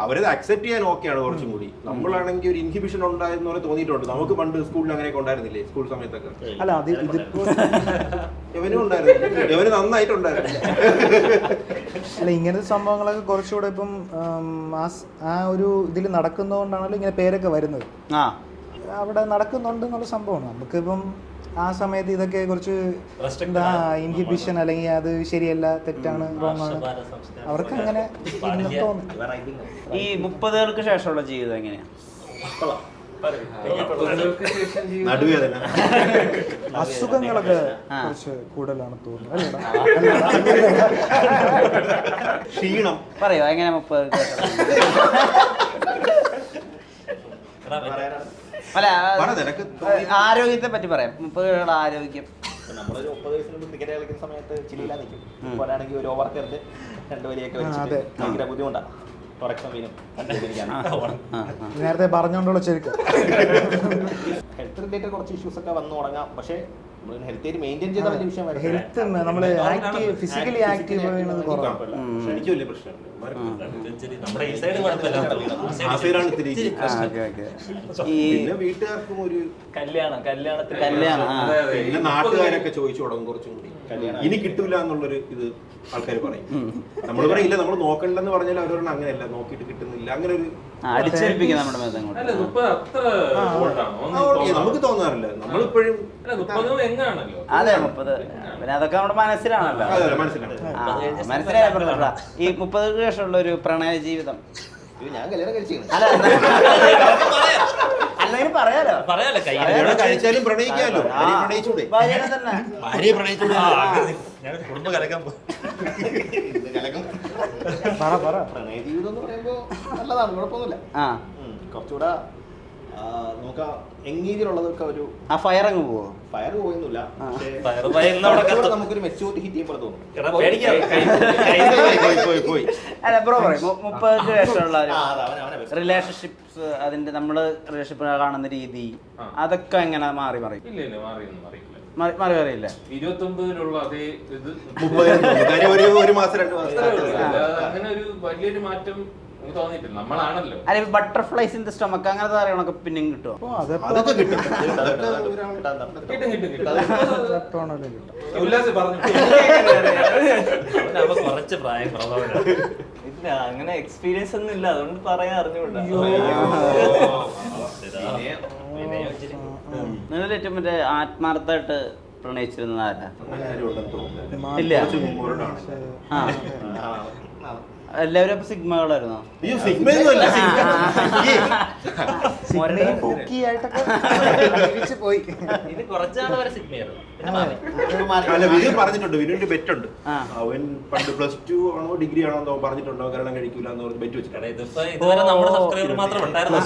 അവരത് അക്സെപ്റ്റ് ചെയ്യാൻ ഓക്കെയാണ് കുറച്ചും കൂടി. നമ്മളാണെങ്കിൽ ഒരു ഇൻഹിബിഷൻ ഉണ്ടായെന്ന് പോലെ തോന്നിയിട്ടുണ്ട്. നമുക്ക് പണ്ട് സ്കൂളിൽ അങ്ങനെയൊക്കെ ഉണ്ടായിരുന്നില്ലേ, സ്കൂൾ സമയത്തൊക്കെ? അല്ല അത് ഇവനും ഉണ്ടായിരുന്നു, ഇവന് നന്നായിട്ടുണ്ടായിരുന്നു. അല്ല ഇങ്ങനത്തെ സംഭവങ്ങളൊക്കെ കുറച്ചുകൂടെ ഇപ്പം ആ ഒരു ഇതിൽ നടക്കുന്നതുകൊണ്ടാണല്ലോ ഇങ്ങനെ പേരൊക്കെ വരുന്നത്. അവിടെ നടക്കുന്നുണ്ട് എന്നുള്ള സംഭവമാണ്. നമുക്കിപ്പം ആ സമയത്ത് ഇതൊക്കെ കുറച്ച് എന്താ ഇൻഹിബിഷൻ അല്ലെങ്കിൽ അത് ശരിയല്ല, തെറ്റാണ്, റോങ് ആണ്, അവർക്ക് അങ്ങനെ തോന്നും. ഈ 30കൾക്ക് ശേഷമുള്ള ജീവിതം എങ്ങനെയാ? നടുവേദന, അസുഖങ്ങളൊക്കെ കുറച്ച് കൂടുതലാണ് തോന്നുന്നത്. ക്ഷീണം. പറയോ എങ്ങനെ 30 അല്ല നിനക്ക് ആരോഗ്യത്തെ പറ്റി പറയാം. 30 ആരോഗ്യം. നമ്മളൊരു 30 വയസ്സിന് മുമ്പ് ക്രിക്കറ്റ് കളിക്കുന്ന സമയത്ത് ചില്ലിലാ നിൽക്കും. ഇപ്പോഴാണെങ്കിൽ ഒരു ഓവർ കയറിട്ട് 2 വലിയൊക്കെ വെച്ചിട്ട് ഭയങ്കര ബുദ്ധിമുട്ടാണ്. നേരത്തെ പറഞ്ഞോണ്ടുള്ള ശരിക്കും ഹെൽത്ത് റിലേറ്റഡ് കുറച്ച് ഇഷ്യൂസ് ഒക്കെ വന്നു തുടങ്ങാം. പക്ഷേ ഹെൽത്ത് മെയിൻറ്റെയിൻ ചെയ്ത വലിയ വിഷയം ഹെൽത്ത് നമ്മള് ആക്റ്റീവ് ഫിസിക്കലി ആക്റ്റീവ് ചെയ്യുന്നത് കുറവാണ്. എനിക്ക് വലിയ പ്രശ്നമുണ്ട്. നമ്മുടെ ഈ സൈഡ് കുഴപ്പമില്ല. പിന്നെ വീട്ടുകാർക്കും ഒരു കല്യാണം പിന്നെ നാട്ടുകാരൊക്കെ ചോദിച്ചു തുടങ്ങും കുറച്ചും കൂടി ഇനി കിട്ടൂല എന്നുള്ളൊരു ഇത് ആൾക്കാർ പറയും. നമ്മൾ പറയില്ല, നമ്മൾ നോക്കണ്ടെന്ന് പറഞ്ഞാൽ അവരോട് അങ്ങനെയല്ല, നോക്കിയിട്ട് കിട്ടുന്നില്ല, അങ്ങനെ ഒരു അടിച്ചേൽപ്പിക്കും നമ്മുടെ മേധം. നമുക്ക് തോന്നാറില്ല. നമ്മളിപ്പോഴും അതെ 30 പിന്നെ അതൊക്കെ നമ്മുടെ മനസ്സിലാണല്ലോ. മനസ്സിലായ ഈ 30 ശേഷമുള്ള ഒരു പ്രണയ ജീവിതം. ഞാൻ കല്യാണം കഴിച്ചു. അല്ല അല്ലെങ്കിൽ പറയാലോ കഴിച്ചാലും പ്രണയിക്കാലോ. ഭാര്യനെ തന്നെ കുടുംബം കലക്കാൻ പ്രണയ ജീവിതം എന്ന് പറയുമ്പോൾ നല്ലതാണ്, കുഴപ്പമൊന്നുമില്ല. കുറച്ചുകൂടെ നോക്കാം എങ്ങേജിലുള്ളതൊക്കെ ഒരു ഫയർ അങ്ങ് പോവോ? ഫയർ പോയൊന്നുമില്ല. നമുക്കൊരു മെച്ചൂരിറ്റി ഹിറ്റ് ചെയ്യുമ്പോൾ തോന്നും. അല്ല ബ്രോ പറയും 30 ശേഷമുള്ള റിലേഷൻഷിപ്സ്, അതിന്റെ നമ്മള് റിലേഷൻഷിപ്പ് കാണുന്ന രീതി അതൊക്കെ എങ്ങനെ മാറി ഇല്ല മാറിയില്ല. 29-ലുള്ള അതേ ഇത് 30 ഒരു മാസം 2 മാസം അങ്ങനെ ഒരു വലിയൊരു മാറ്റം തോന്നിയിട്ടില്ല. നമ്മളാണല്ലോ അല്ലെ ബട്ടർഫ്ലൈസ് ഇൻ ദ സ്റ്റൊമക്ക് അങ്ങനത്തെ കാര്യങ്ങളൊക്കെ പിന്നെയും കിട്ടുമോ? അതൊക്കെ കിട്ടും. ഉല്ലാസ് പറഞ്ഞു കുറച്ച് പ്രായം ഇല്ല, അങ്ങനെ എക്സ്പീരിയൻസ് ഒന്നും ഇല്ല, അതുകൊണ്ട് പറയാൻ അറിഞ്ഞുകൂടാ. നിങ്ങൾ ഏറ്റവും മറ്റേ ആത്മാർത്ഥമായിട്ട് പ്രണയിച്ചിരുന്നത് ആരാ? ഇല്ല, എല്ലാവരും അപ്പൊ സിഗ്മകളായിരുന്നോ? പോയി. ഇത് കുറച്ചാൾ വരെ സിഗ്മയായിരുന്നു. അല്ല, വിനു പറഞ്ഞിട്ടുണ്ട്, വിനുവിന്റെ ബെറ്റ് ഉണ്ട്. അവൻ പണ്ട് +2 ആണോ ഡിഗ്രി ആണോ എന്തോ പറഞ്ഞിട്ടുണ്ടോ, കല്യാണം കഴിക്കൂല എന്ന് പറഞ്ഞ് ബെറ്റ് വെച്ചിട്ടുണ്ട്. ഇതുവരെ നമ്മുടെ സബ്സ്ക്രൈബർ മാത്രം ഉണ്ടായിരുന്നു.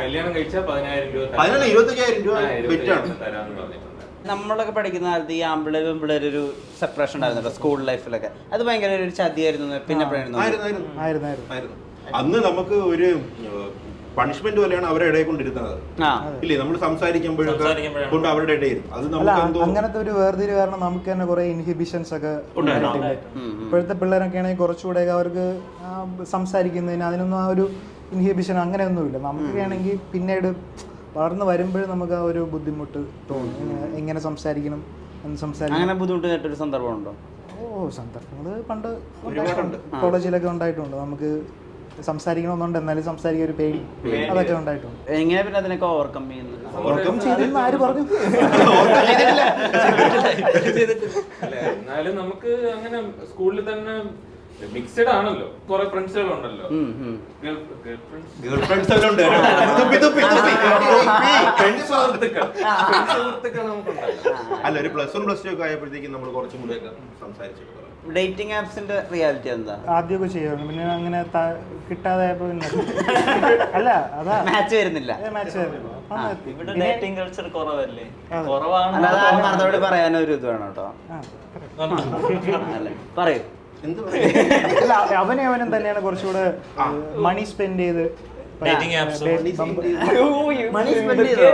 കല്യാണം കഴിച്ചാൽ 10,000 രൂപ 25,000 രൂപ ബെറ്റാണ് തരാന്ന് പറഞ്ഞിട്ടുണ്ട്. നമ്മളൊക്കെ പഠിക്കുന്ന കാലത്ത് ഈ ആമ്പിളേരും പിള്ളേരൊരു സെപ്പറേഷൻ ഉണ്ടായിരുന്നല്ലോ സ്കൂൾ ലൈഫിലൊക്കെ. അത് ഭയങ്കര ഒരു ചതിയായിരുന്നു. പിന്നെ അന്ന് നമുക്ക് ഒരു പണിഷ്മെന്റ് പോലെയാണ് അവരുടെ ഇടയിൽ കൊണ്ടിരുന്നത്. ഇല്ലേ, നമ്മൾ സംസാരിക്കുമ്പോഴൊക്കെ കൊണ്ട് അവരുടെ ഇടയിൽ അത് നമുക്ക് അങ്ങനത്തെ ഒരു വേർതിരിവ് കാരണം നമുക്ക് തന്നെ കുറെ ഇൻഹിബിഷൻസ് ഒക്കെ ഉണ്ടായിട്ടില്ല. ഇപ്പോഴത്തെ പിള്ളേരൊക്കെ ആണെങ്കിൽ കുറച്ചുകൂടെ അവർക്ക് സംസാരിക്കുന്നതിന് അതിനൊന്നും ആ ഒരു ഇൻഹിബിഷൻ അങ്ങനെയൊന്നുമില്ല. നമുക്ക് ആണെങ്കിൽ പിന്നീട് വളർന്ന് വരുമ്പോഴും നമുക്ക് ആ ഒരു ബുദ്ധിമുട്ട് തോന്നും, എങ്ങനെ സംസാരിക്കണം എന്ന് സംസാരിക്കണം. അങ്ങനെ ബുദ്ധിമുട്ട് കേട്ടൊരു സന്ദർഭമുണ്ടോ? സന്ദർഭങ്ങൾ പണ്ട് കോളേജിലൊക്കെ ഉണ്ടായിട്ടുണ്ട്. നമുക്ക് സംസാരിക്കണമെന്നുണ്ട്, എന്നാലും സംസാരിക്കാൻ ഒരു പേടി, അതൊക്കെ ഉണ്ടായിട്ടുണ്ട്. എങ്ങനെ പിന്നെ അതിനൊക്കെ ഓവർകം ചെയ്യുന്നത്? ഓവർകം ചെയ്തെന്ന് ആര് പറഞ്ഞു? എന്നാലും നമുക്ക് അങ്ങനെ സ്കൂളിൽ തന്നെ മിക്സഡ് ആണല്ലോ, കുറെ ഫ്രണ്ട്സുകളുണ്ടല്ലോ. അല്ല, ഒരു +1 +2 ഒക്കെ ആയപ്പോഴത്തേക്കും നമ്മൾ കുറച്ചും കൂടെ സംസാരിച്ചു. ഡേറ്റിംഗ് ആപ്സിന്റെ റിയാലിറ്റി എന്താ? ആദ്യമൊക്കെ ചെയ്യാറുണ്ട്, പിന്നെ അങ്ങനെ കിട്ടാതെ അല്ല അതാ മാച്ച് വരുന്നില്ല. ഇവിടെ ഡേറ്റിംഗ് കൾച്ചർ കുറവല്ലേ? കുറവാണ് പറയാനൊരു ഇത് വേണം കേട്ടോ. പറയൂ. അവനും തന്നെയാണ് കുറച്ചുകൂടെ മണി സ്പെൻഡ് ചെയ്ത് മണി സ്പെൻഡ് ചെയ്തോ?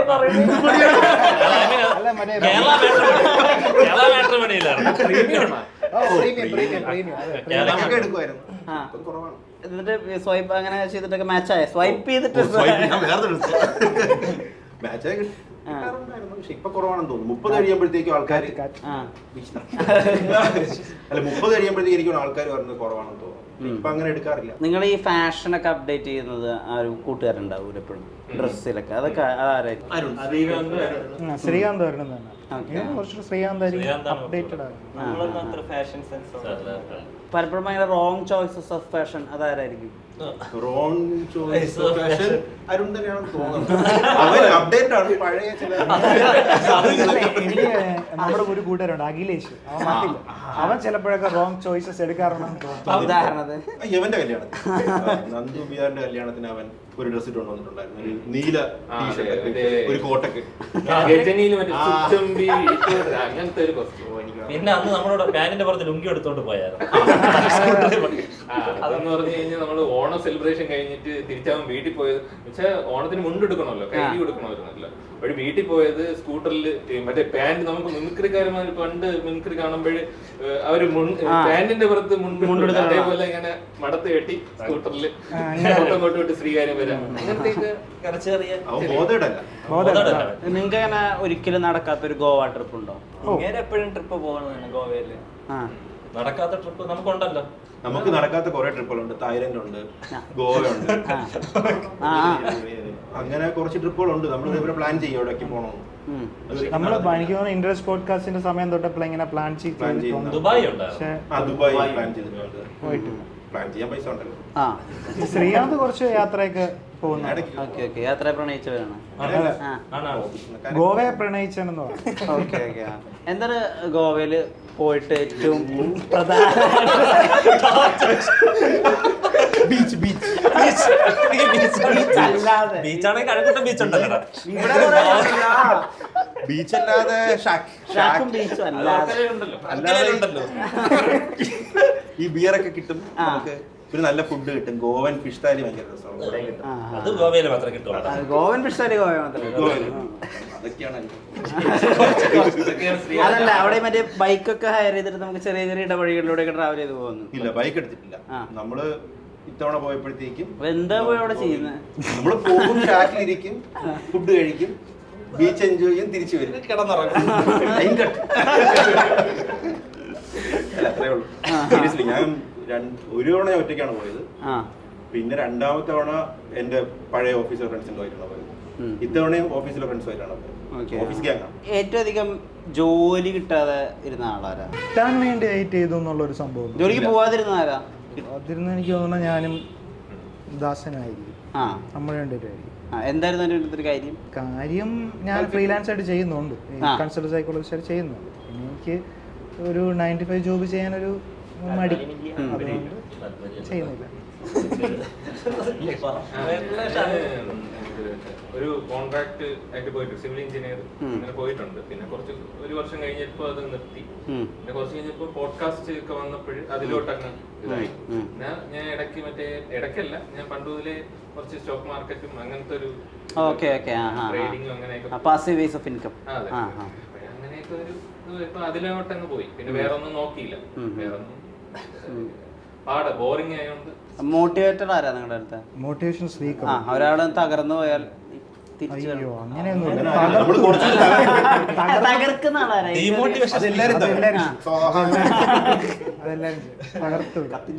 എന്നിട്ട് സ്വൈപ്പ് അങ്ങനെ ചെയ്തിട്ടൊക്കെ മാച്ചായ സ്വൈപ്പ് ചെയ്തിട്ട് പക്ഷെ ഇപ്പൊ കുറവാണെന്ന് തോന്നുന്നു. 30 കഴിയുമ്പോഴത്തേക്കും ആൾക്കാർ അല്ല 30 കഴിയുമ്പോഴത്തേക്കും എനിക്ക് ആൾക്കാർ വരുന്നത് കുറവാണെന്ന് തോന്നുന്നു. ഇപ്പൊ അങ്ങനെ എടുക്കാറില്ല. നിങ്ങൾ ഈ ഫാഷനൊക്കെ അപ്ഡേറ്റ് ചെയ്യുന്നത് ആ ഒരു കൂട്ടുകാരുണ്ടാവും എപ്പോഴും ഡ്രസ്സിലൊക്കെ, അതൊക്കെ ആരായിരിക്കും? ശ്രീകാന്ത് വരണം തന്നെ. കുറച്ച് ശ്രീകാന്ത് അപ്ഡേറ്റഡ് ആണ്. നമ്മളൊന്നും അത്ര ഫാഷൻ സെൻസ് പലപ്പോഴും ഭയങ്കര റോങ് ചോയ്സസ് ഓഫ് ഫാഷൻ അതാരായിരിക്കും? Wrong choice of fashion Arun തന്നെയാണെന്ന് തോന്നുന്നത്. അവൻ അപ്ഡേറ്റ് ആണ്, പഴയ ചില എനിക്ക് നമ്മുടെ ഒരു കൂട്ടുകാരുണ്ട് അഖിലേഷ്, അവൻ മാറ്റില്ല. അവൻ ചിലപ്പോഴൊക്കെ റോങ് ചോയ്സസ് എടുക്കാറുണ്ടെന്ന് തോന്നുന്നു. ഉദാഹരണത്തിന് യവന്റെ കല്യാണത്തിന്, നന്ദു ബിയാറിന്റെ കല്യാണത്തിന് അവൻ ഒരു ഡ്രസ് ഇട്ടുകൊണ്ട് വന്നിട്ടുണ്ടായിരുന്നു, ഒരു നീല ടീഷർട്ട്, ഒരു കോട്ടൊക്കെ. അങ്ങനത്തെ ഒരു കോസ്റ്റ്യൂം. പിന്നെ അന്ന് നമ്മളോട് പാനിന്റെ പുറത്ത് ലുങ്കി എടുത്തോണ്ട് പോയായിരുന്നു. അതെന്ന് പറഞ്ഞു കഴിഞ്ഞാൽ നമ്മള് ഓണം സെലിബ്രേഷൻ കഴിഞ്ഞിട്ട് തിരിച്ചാവും വീട്ടിൽ പോയത്. പക്ഷെ ഓണത്തിന് മുണ്ടെടുക്കണമല്ലോ, കൈ കൊടുക്കണമായിരുന്നല്ലോ. ഒരു വീട്ടിൽ പോയത് സ്കൂട്ടറിൽ മറ്റേ പാന്റ്, നമുക്ക് മിമിക്രിക്കാരന്മാർ പണ്ട് മിമിക്രി കാണുമ്പോൾ അവര് പാന്റിന്റെ പുറത്ത് മുണ്ടെടുത്ത് അതേപോലെ ഇങ്ങനെ മടത്ത് കെട്ടി സ്കൂട്ടറിൽ അങ്ങോട്ട് വിട്ട് ശ്രീകാര്യം വരാം. അങ്ങനത്തേക്ക് നിങ്ങൾക്ക് അങ്ങനെ ഒരിക്കലും നടക്കാത്തൊരു ഗോവ ട്രിപ്പ് ഉണ്ടോ? ഇങ്ങനെ എപ്പോഴും ട്രിപ്പ് പോകണമെന്നാണ് ഗോവയില്. നടക്കാത്ത ട്രിപ്പ് നമുക്കുണ്ടല്ലോ. നമുക്ക് നടക്കാത്ത കുറെ ട്രിപ്പുകളുണ്ട്. തായ്ലൻഡ് ഉണ്ട്, ഗോവ ഉണ്ട്, അങ്ങനെ കുറച്ച് ട്രിപ്പുകളുണ്ട്. നമ്മൾ ഇതുവരെ പ്ലാൻ ചെയ്യും എവിടേക്ക് പോകണം. നമ്മൾ എനിക്ക് തോന്നുന്നു ഇൻട്രസ്റ്റ് പോഡ്കാസ്റ്റിന്റെ സമയം തൊട്ടപ്പോൾ ഇങ്ങനെ പ്ലാൻ ചെയ്ത് ദുബായ് ഉണ്ട്. ദുബായ് പ്ലാൻ ചെയ്തിട്ടുണ്ട്. പ്ലാൻ ചെയ്യാൻ പൈസ ഉണ്ടല്ലോ. ശ്രീകാന്ത് കുറച്ച് യാത്രയൊക്കെ പോകുന്നു. യാത്ര പ്രണയിച്ചവരാണ്. ഗോവയെ പ്രണയിച്ചെന്ന് പറഞ്ഞു. Okay okay. എന്താണ് ഗോവയില് പോയിട്ട് ഏറ്റവും പ്രധാന ബീച്ച് ബീച്ച് അല്ലാതെ ബീച്ചാണെങ്കിൽ കഴക്കൂട്ടം ബീച്ച് ഉണ്ടല്ലോ. ബീച്ച് അല്ലാതെ ഷാക്കും ബീച്ചും അല്ലാതെ ഉണ്ടല്ലോ. ഈ ബിയറൊക്കെ കിട്ടും നമുക്ക്, പിന്നെ നല്ല ഫുഡ് കിട്ടും. ഗോവൻ ഫിഷ് താലി ഭയങ്കര രസമാണ്. അത് ഗോവയിൽ മാത്രമേ കിട്ടുള്ളൂ. ഗോവൻ ഫിഷ് താലി ഗോവ മാത്രമേ. അതൊക്കെയാണ്. അതല്ല, അവിടെ മറ്റേ ബൈക്കൊക്കെ ഹയർ ചെയ്തിട്ട് നമുക്ക് ചെറിയ ചെറിയ ഇടവഴികളിലൂടെ ട്രാവൽ ചെയ്ത് പോകുന്നു. ഇല്ല, ബൈക്ക് എടുത്തിട്ടില്ല. നമ്മള് ഇത്തവണ പോയപ്പോഴത്തേക്കും എന്താ പോയി അവിടെ ചെയ്യുന്നത്? നമ്മള് പോകും, ഷാക്കിലിരിക്കും, ഫുഡ് കഴിക്കും, ബീച്ച് എൻജോയ് ചെയ്യും, തിരിച്ചു വരും, കിടന്നുറങ്ങും. അത്രേ ഉള്ളൂ. സീരിയസ്ലി ഞാൻ ഒരു തവണ ഞാൻ ഒറ്റയ്ക്കാണ് പോയത്. പിന്നെ രണ്ടാമത്തെ തവണ എന്റെ പഴയ ഓഫീസിലെ ഫ്രണ്ട്സിന്റെ ആയിട്ടാണ് പോയത്. ഇത്തവണയും ഓഫീസിലെ ഫ്രണ്ട്സുമായിട്ടാണ് പോയത്. ഓഫീസ് ഗ്യാങ്ങാണ്. ഏറ്റവും അധികം ജോലി കിട്ടാതെ ഇരുന്ന ആളാരാ? കിട്ടാൻ വേണ്ടി വെയിറ്റ് ചെയ്തു എന്നുള്ള ഒരു സംഭവം. ജോലിക്ക് പോവാതിരുന്ന ആരാ? അതിരുന്ന് എനിക്ക് തോന്നുന്നു ഞാനും ദാസനായിരിക്കും. നമ്മൾ രണ്ടുപേരായിരിക്കും. എന്തായിരുന്നു അതിന്റെ ഒരു കാര്യം? ഞാൻ ഫ്രീലാൻസ് ആയിട്ട് ചെയ്യുന്നുണ്ട്, കൺസൾട്ടന്റ് സൈക്കോളജിസ്റ്റ് ആയിട്ട് ചെയ്യുന്നുണ്ട്. പിന്നെ എനിക്ക് ഒരു 9 to 5 ജോബ് ചെയ്യാനൊരു മടി, അതുകൊണ്ട് ചെയ്യുന്നില്ല. ഒരു കോൺട്രാക്ട് ആയിട്ട് പോയിട്ട് സിവിൽ എഞ്ചിനീയർ അങ്ങനെ പോയിട്ടുണ്ട്. പിന്നെ ഒരു വർഷം കഴിഞ്ഞപ്പോ അത് നിർത്തി. പിന്നെ കുറച്ച് കഴിഞ്ഞപ്പോ പോഡ്കാസ്റ്റ് ഒക്കെ വന്നപ്പോൾ അതിലോട്ടങ്ങ് ഇതായി. ഞാൻ ഇടയ്ക്കല്ല, ഞാൻ പണ്ട് മുതലേ കുറച്ച് സ്റ്റോക്ക് മാർക്കറ്റും അങ്ങനത്തെ ഒരു ട്രേഡിങ്ങും അങ്ങനെയൊക്കെ പാസീവ് വേസ് ഓഫ് ഇൻകം. അങ്ങനെയൊക്കെ ഒരു ഇപ്പൊ അതിലോട്ടങ്ങ് പോയി. പിന്നെ വേറെ ഒന്നും നോക്കിയില്ല. വേറൊന്നും ബോറിംഗ് ആയതുകൊണ്ട്. മോട്ടിവേറ്റർ ആരാ നിങ്ങളുടെ അടുത്ത്? Motivation speaker. ഒരാള് തകർന്നു പോയാൽ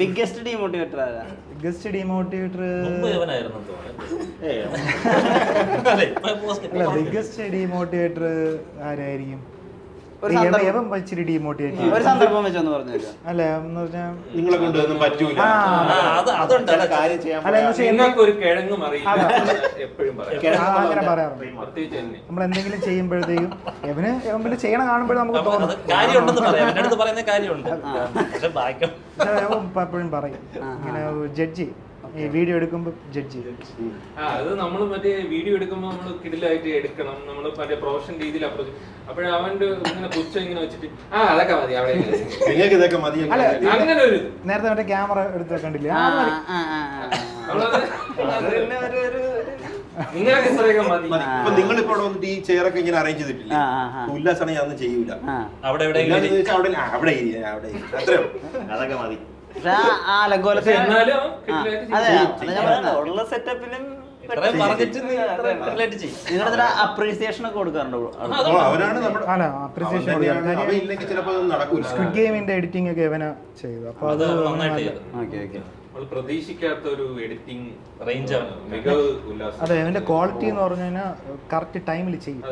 ബിഗ്ഗസ്റ്റ് ഡീമോട്ടിവേറ്റർ ആരാ? ബിഗ്ഗസ്റ്റ് ഡീമോട്ടിവേറ്റർ ബിഗ്ഗസ്റ്റ് ഡീമോട്ടിവേറ്റർ ആരായിരിക്കും? ഒരു സന്ദർഭം വെച്ചൊന്ന് പറഞ്ഞു. അല്ല എന്ന് പറഞ്ഞാൽ നിങ്ങളെ കൊണ്ട് ഒന്നും പറ്റൂല. അങ്ങനെ പറയാറുണ്ട്. നമ്മൾ എന്തെങ്കിലും ചെയ്യുമ്പോഴത്തേക്കും എവന് ചെയ്യണ കാണുമ്പോഴും നമുക്ക് തോന്നും എപ്പോഴും പറയും ഇങ്ങനെ ജഡ്ജി വീഡിയോ എടുക്കുമ്പോ ജഡ്ജി. അത് നമ്മൾ മറ്റേ വീഡിയോ എടുക്കുമ്പോൾ നമ്മൾ കിടിലായിട്ട് എടുക്കണം, നമ്മൾ മറ്റേ പ്രൊഫഷണൽ രീതിയിൽ അപ്രോച്ച്. അപ്പോഴേ അവന്റെ ഇങ്ങനെ പുച്ഛം ഇങ്ങനെ വെച്ചിട്ട് അതൊക്കെ മതി, അവിടെ നിങ്ങൾക്ക് ഇതൊക്കെ മതി, അങ്ങനെ ഒരു നേരത്തെ മറ്റേ ക്യാമറ എടുത്ത് വെക്കണ്ടില്ല, നിങ്ങൾക്ക് ഇത്രയൊക്കെ മതി. ഇപ്പൊ നിങ്ങളിപ്പോ വന്നിട്ട് ഈ ചെയറൊക്കെ ഇങ്ങനെ അറേഞ്ച് ചെയ്തിട്ടില്ല, ഉല്ലാസാണെങ്കിൽ അതൊന്നും ചെയ്യൂല. അവിടെ അത്രയോ അതൊക്കെ മതി. ഉള്ള സെറ്റപ്പിലും ഇത്രയും പറഞ്ഞിട്ട് നീ റിലേറ്റ് ചെയ്യും. നിങ്ങളുടെ അപ്രീസിയേഷൻ ഒക്കെ കൊടുക്കാറുണ്ടോ? അവനാണ് നമ്മുടെ അല്ല അപ്രീസിയേഷൻ അവൻ ഇല്ലെങ്കിൽ ചിലപ്പോൾ അത് നടക്കൂല. സ്ക്വിഡ് ഗെയിമിന്റെ എഡിറ്റിംഗ് ഒക്കെ ഇവനാ ചെയ്തു. അപ്പോൾ അത് നന്നായിട്ട് ചെയ്തു. Okay okay. നമ്മൾ പ്രതീക്ഷിക്കാത്ത ഒരു എഡിറ്റിംഗ് റേഞ്ചാണ്. മികവ് ഉല്ലാസം. അതെ, അവന്റെ ക്വാളിറ്റി എന്ന് പറഞ്ഞു കഴിഞ്ഞാൽ കറക്റ്റ് ടൈമിൽ ചെയ്യും.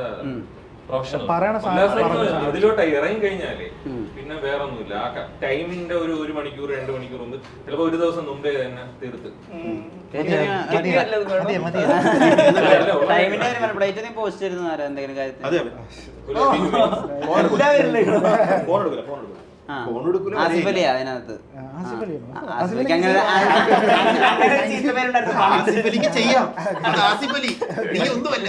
പ്രൊഫഷണൽ പറയണ സാധനം അതിലോട്ട് ഇറങ്ങി കഴിഞ്ഞാലേ പിന്നെ വേറെ ഒന്നുമില്ല. ആ ടൈമിന്റെ ഒരു മണിക്കൂർ 2 മണിക്കൂർ മുമ്പ് ചിലപ്പോ ഒരു ദിവസം മുമ്പേ തന്നെ തീർത്ത്. ടൈമിന്റെ കാര്യം പോസ്റ്റ് ചെയ്തിരുന്നു ആരാ എന്തെങ്കിലും കാര്യത്തിൽ? അതെ ഫോൺ എടുക്കൂല. ആസിഫലിയാ അതിനകത്ത്? ആസിഫലിക്ക് ചെയ്യാം. ആസിഫലി നീ ഒന്നുമല്ല.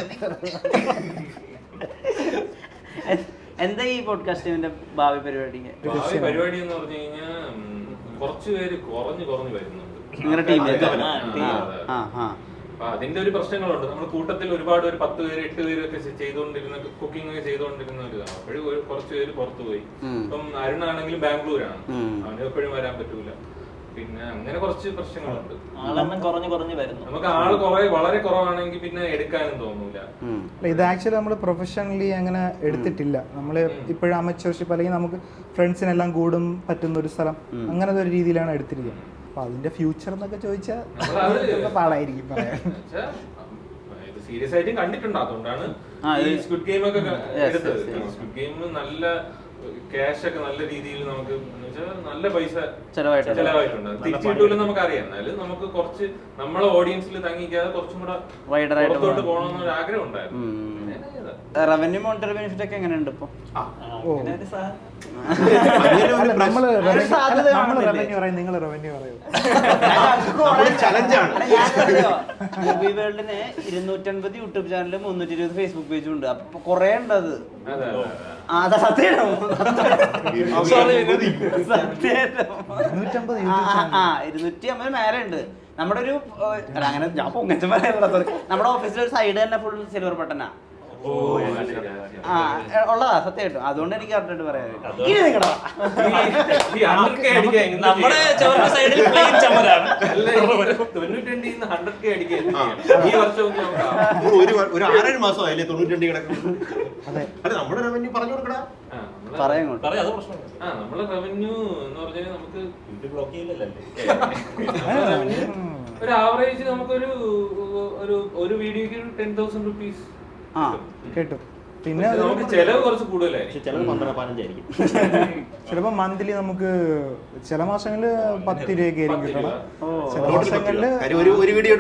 എന്താ ഈ പോഡ്കാസ്റ്റിന്റെ ഭാവി പരിപാടി? പരിപാടി എന്ന് പറഞ്ഞു കഴിഞ്ഞാൽ കുറച്ചു പേര് കുറഞ്ഞു വരുന്നുണ്ട് നിങ്ങളുടെ ടീമിൽ. അപ്പൊ അതിന്റെ ഒരു പ്രശ്നങ്ങളുണ്ട്. നമ്മുടെ കൂട്ടത്തിൽ ഒരുപാട് ഒരു 10 പേര് 8 പേരൊക്കെ ചെയ്തുകൊണ്ടിരുന്ന കുക്കിംഗ് ഒക്കെ ചെയ്തുകൊണ്ടിരുന്ന ഒരു ഇതാണ്. അപ്പോഴും കുറച്ച് പേര് പുറത്തു പോയി. ഇപ്പം അരുണാണെങ്കിലും ബാംഗ്ലൂരാണ്, അവന് എപ്പോഴും വരാൻ പറ്റൂല. പിന്നെ അങ്ങനെ കുറച്ച് പ്രശ്നങ്ങളുണ്ട്. ആളെണ്ണം കുറഞ്ഞു വരുന്നു. നമുക്ക് ആള് വളരെ കുറവാണെങ്കിൽ പിന്നെ എടുക്കാനും തോന്നൂല. ഇത് ആക്ച്വലി നമ്മൾ പ്രൊഫഷണലി അങ്ങനെ എടുത്തിട്ടില്ല. നമ്മൾ ഇപ്പോഴും അമച്വർഷിപ്പ് അല്ലെങ്കിൽ നമുക്ക് ഫ്രണ്ട്സിനെല്ലാം കൂടും പറ്റുന്ന ഒരു സ്ഥലം, അങ്ങനത്തെ ഒരു രീതിയിലാണ് എടുത്തിരിക്കുന്നത്. അപ്പൊ അതിന്റെ ഫ്യൂച്ചർ എന്നൊക്കെ ചോദിച്ചാൽ പാടായിരിക്കും പറയാൻ. സീരിയസ് ആയിട്ടും കണ്ടിട്ടുണ്ട്. അതുകൊണ്ടാണ് ഈ സ്ക്വിഡ് ഗെയിം ഒക്കെ എടുത്തത്. സ്ക്വിഡ് ഗെയിം നല്ല ക്യാഷ് ഒക്കെ നല്ല രീതിയിൽ നമുക്ക് നല്ല പൈസ ചെലവായിട്ടുണ്ട്. തിരിച്ചിട്ടൂലും നമുക്കറിയാം. എന്നാലും നമുക്ക് കുറച്ച് നമ്മളെ ഓഡിയൻസിൽ തങ്ങിക്കാതെ കുറച്ചും കൂടെ പുറത്തോട്ട് പോകണമെന്നൊരു ആഗ്രഹം ഉണ്ടായിരുന്നു. റവന്യൂ മോണിറ്ററി ബെനിഫിറ്റ് ഒക്കെ എങ്ങനെയുണ്ട് ഇപ്പൊ? റവന്യൂ പറയും, നിങ്ങൾ റവന്യൂ പറയും. ചലഞ്ചാണ്. മൂവി വേൾഡിന് 250 യൂട്യൂബ് ചാനലും 320 ഫേസ്ബുക്ക് പേജും ഉണ്ട്. അപ്പൊ കൊറേ ഉണ്ട് അത്. അതാ സത്യം. 250 മേലെ ഉണ്ട്. നമ്മുടെ ഒരു അങ്ങനെ ഞാൻ പൊങ്ങച്ചം പറയാനുള്ള നമ്മുടെ ഓഫീസിൽ ഒരു സൈഡ് തന്നെ ഫുൾ സിൽവർ ബട്ടനാ ഉള്ളതാ സത്യമായിട്ടും. അതുകൊണ്ട് എനിക്ക് കറക്റ്റായിട്ട് പറയാം. നമ്മുടെ സൈഡിൽ പ്ലെയിൻ ചമരാണ്. ഒരു 6-7 മാസം ആയില്ലേ 92 കിടക്കുന്നു. അല്ല നമ്മുടെ റവന്യൂ പറഞ്ഞു കൊടുക്കടാ. നമ്മളെ റവന്യൂ എന്ന് പറഞ്ഞാൽ നമുക്ക് ഒരു ആവറേജ് നമുക്കൊരു ഒരു വീഡിയോക്ക് 10,000 rupees കേട്ടു. പിന്നെ നമുക്ക് ചെലവ് കുറച്ച് കൂടുതലായിരിക്കും. ചെലവ് 12-15 ചിലപ്പോ മന്ത്ലി നമുക്ക് ചില മാസങ്ങളില് 10 രൂപയൊക്കെ ആയിരിക്കും കിട്ടണം. ചില മാസങ്ങളില് ഒരു വീഡിയോ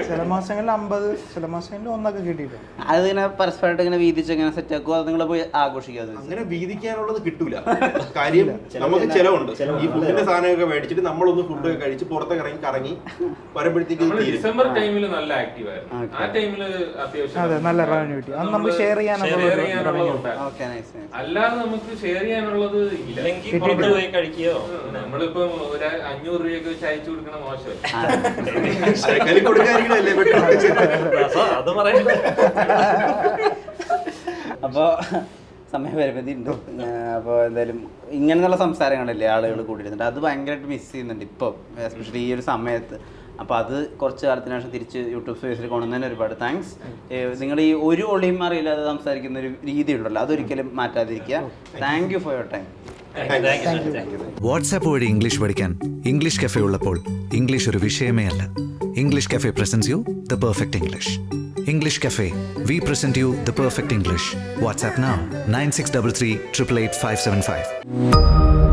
ചില മാസങ്ങളിൽ 50, ചില മാസങ്ങളിൽ 1 കിട്ടിയിട്ടുണ്ട്. അതിങ്ങനെ പരസ്പരമായിട്ട് ഇങ്ങനെ വീതിച്ച് ഇങ്ങനെ സെറ്റ് ആക്കുക, അത് നിങ്ങൾ പോയി ആഘോഷിക്കുക. അങ്ങനെ വീതിക്കാനുള്ളത് കിട്ടൂല. കാര്യം നമുക്ക് ചെലവുണ്ട്. ഈ ഫുഡിന്റെ സാധനമൊക്കെ മേടിച്ചിട്ട് നമ്മളൊന്ന് ഫുഡൊക്കെ കഴിച്ച് പുറത്തൊക്കെ കറങ്ങി വരുമ്പോഴത്തേക്ക് ഡിസംബർ ടൈമിൽ നല്ല ആക്റ്റീവ് ആയിരുന്നു. ആ ടൈമില് അത്യാവശ്യം അതെ നല്ല റവന്യൂ കിട്ടി. അത് നമുക്ക് ഷെയർ ചെയ്യാനുള്ള അല്ലാതെ നമുക്ക് ഷെയർ ചെയ്യാനുള്ളത് ഇല്ലെങ്കിൽ പുറത്ത് പോയി കഴിക്കുകയോ. നമ്മളിപ്പോ ഒരു 500 രൂപയൊക്കെ വെച്ച് അയച്ചു കൊടുക്കണ മോശം. അത് പറയണ്ട. അപ്പോൾ സമയപരിമിതി ഉണ്ട്. അപ്പോൾ എന്തായാലും ഇങ്ങനെയുള്ള സംസാരങ്ങളില്ലേ ആളുകൾ കൂടിയിരുന്നുണ്ട്, അത് ഭയങ്കരമായിട്ട് മിസ് ചെയ്യുന്നുണ്ട് ഇപ്പോൾ, എസ്പെഷ്യലി ഈ ഒരു സമയത്ത്. അപ്പോൾ അത് കുറച്ച് കാലത്തിന് ശേഷം തിരിച്ച് യൂട്യൂബ് സ്പേസിൽ കൊണ്ടുവന്നതിന് ഒരുപാട് താങ്ക്സ്. നിങ്ങൾ ഈ ഒരു ഒളിയും അറിയില്ലാതെ സംസാരിക്കുന്ന ഒരു രീതി ഉണ്ടല്ലോ, അതൊരിക്കലും മാറ്റാതിരിക്കുക. Thank you for your time. WhatsApp വഴി ഇംഗ്ലീഷ് പഠിക്കാൻ ഇംഗ്ലീഷ് കഫേ ഉള്ളപ്പോൾ ഇംഗ്ലീഷ് ഒരു വിഷയമേ അല്ല. English cafe presents you the perfect English. English Cafe. We present you the perfect English. WhatsApp now 9633 888 575.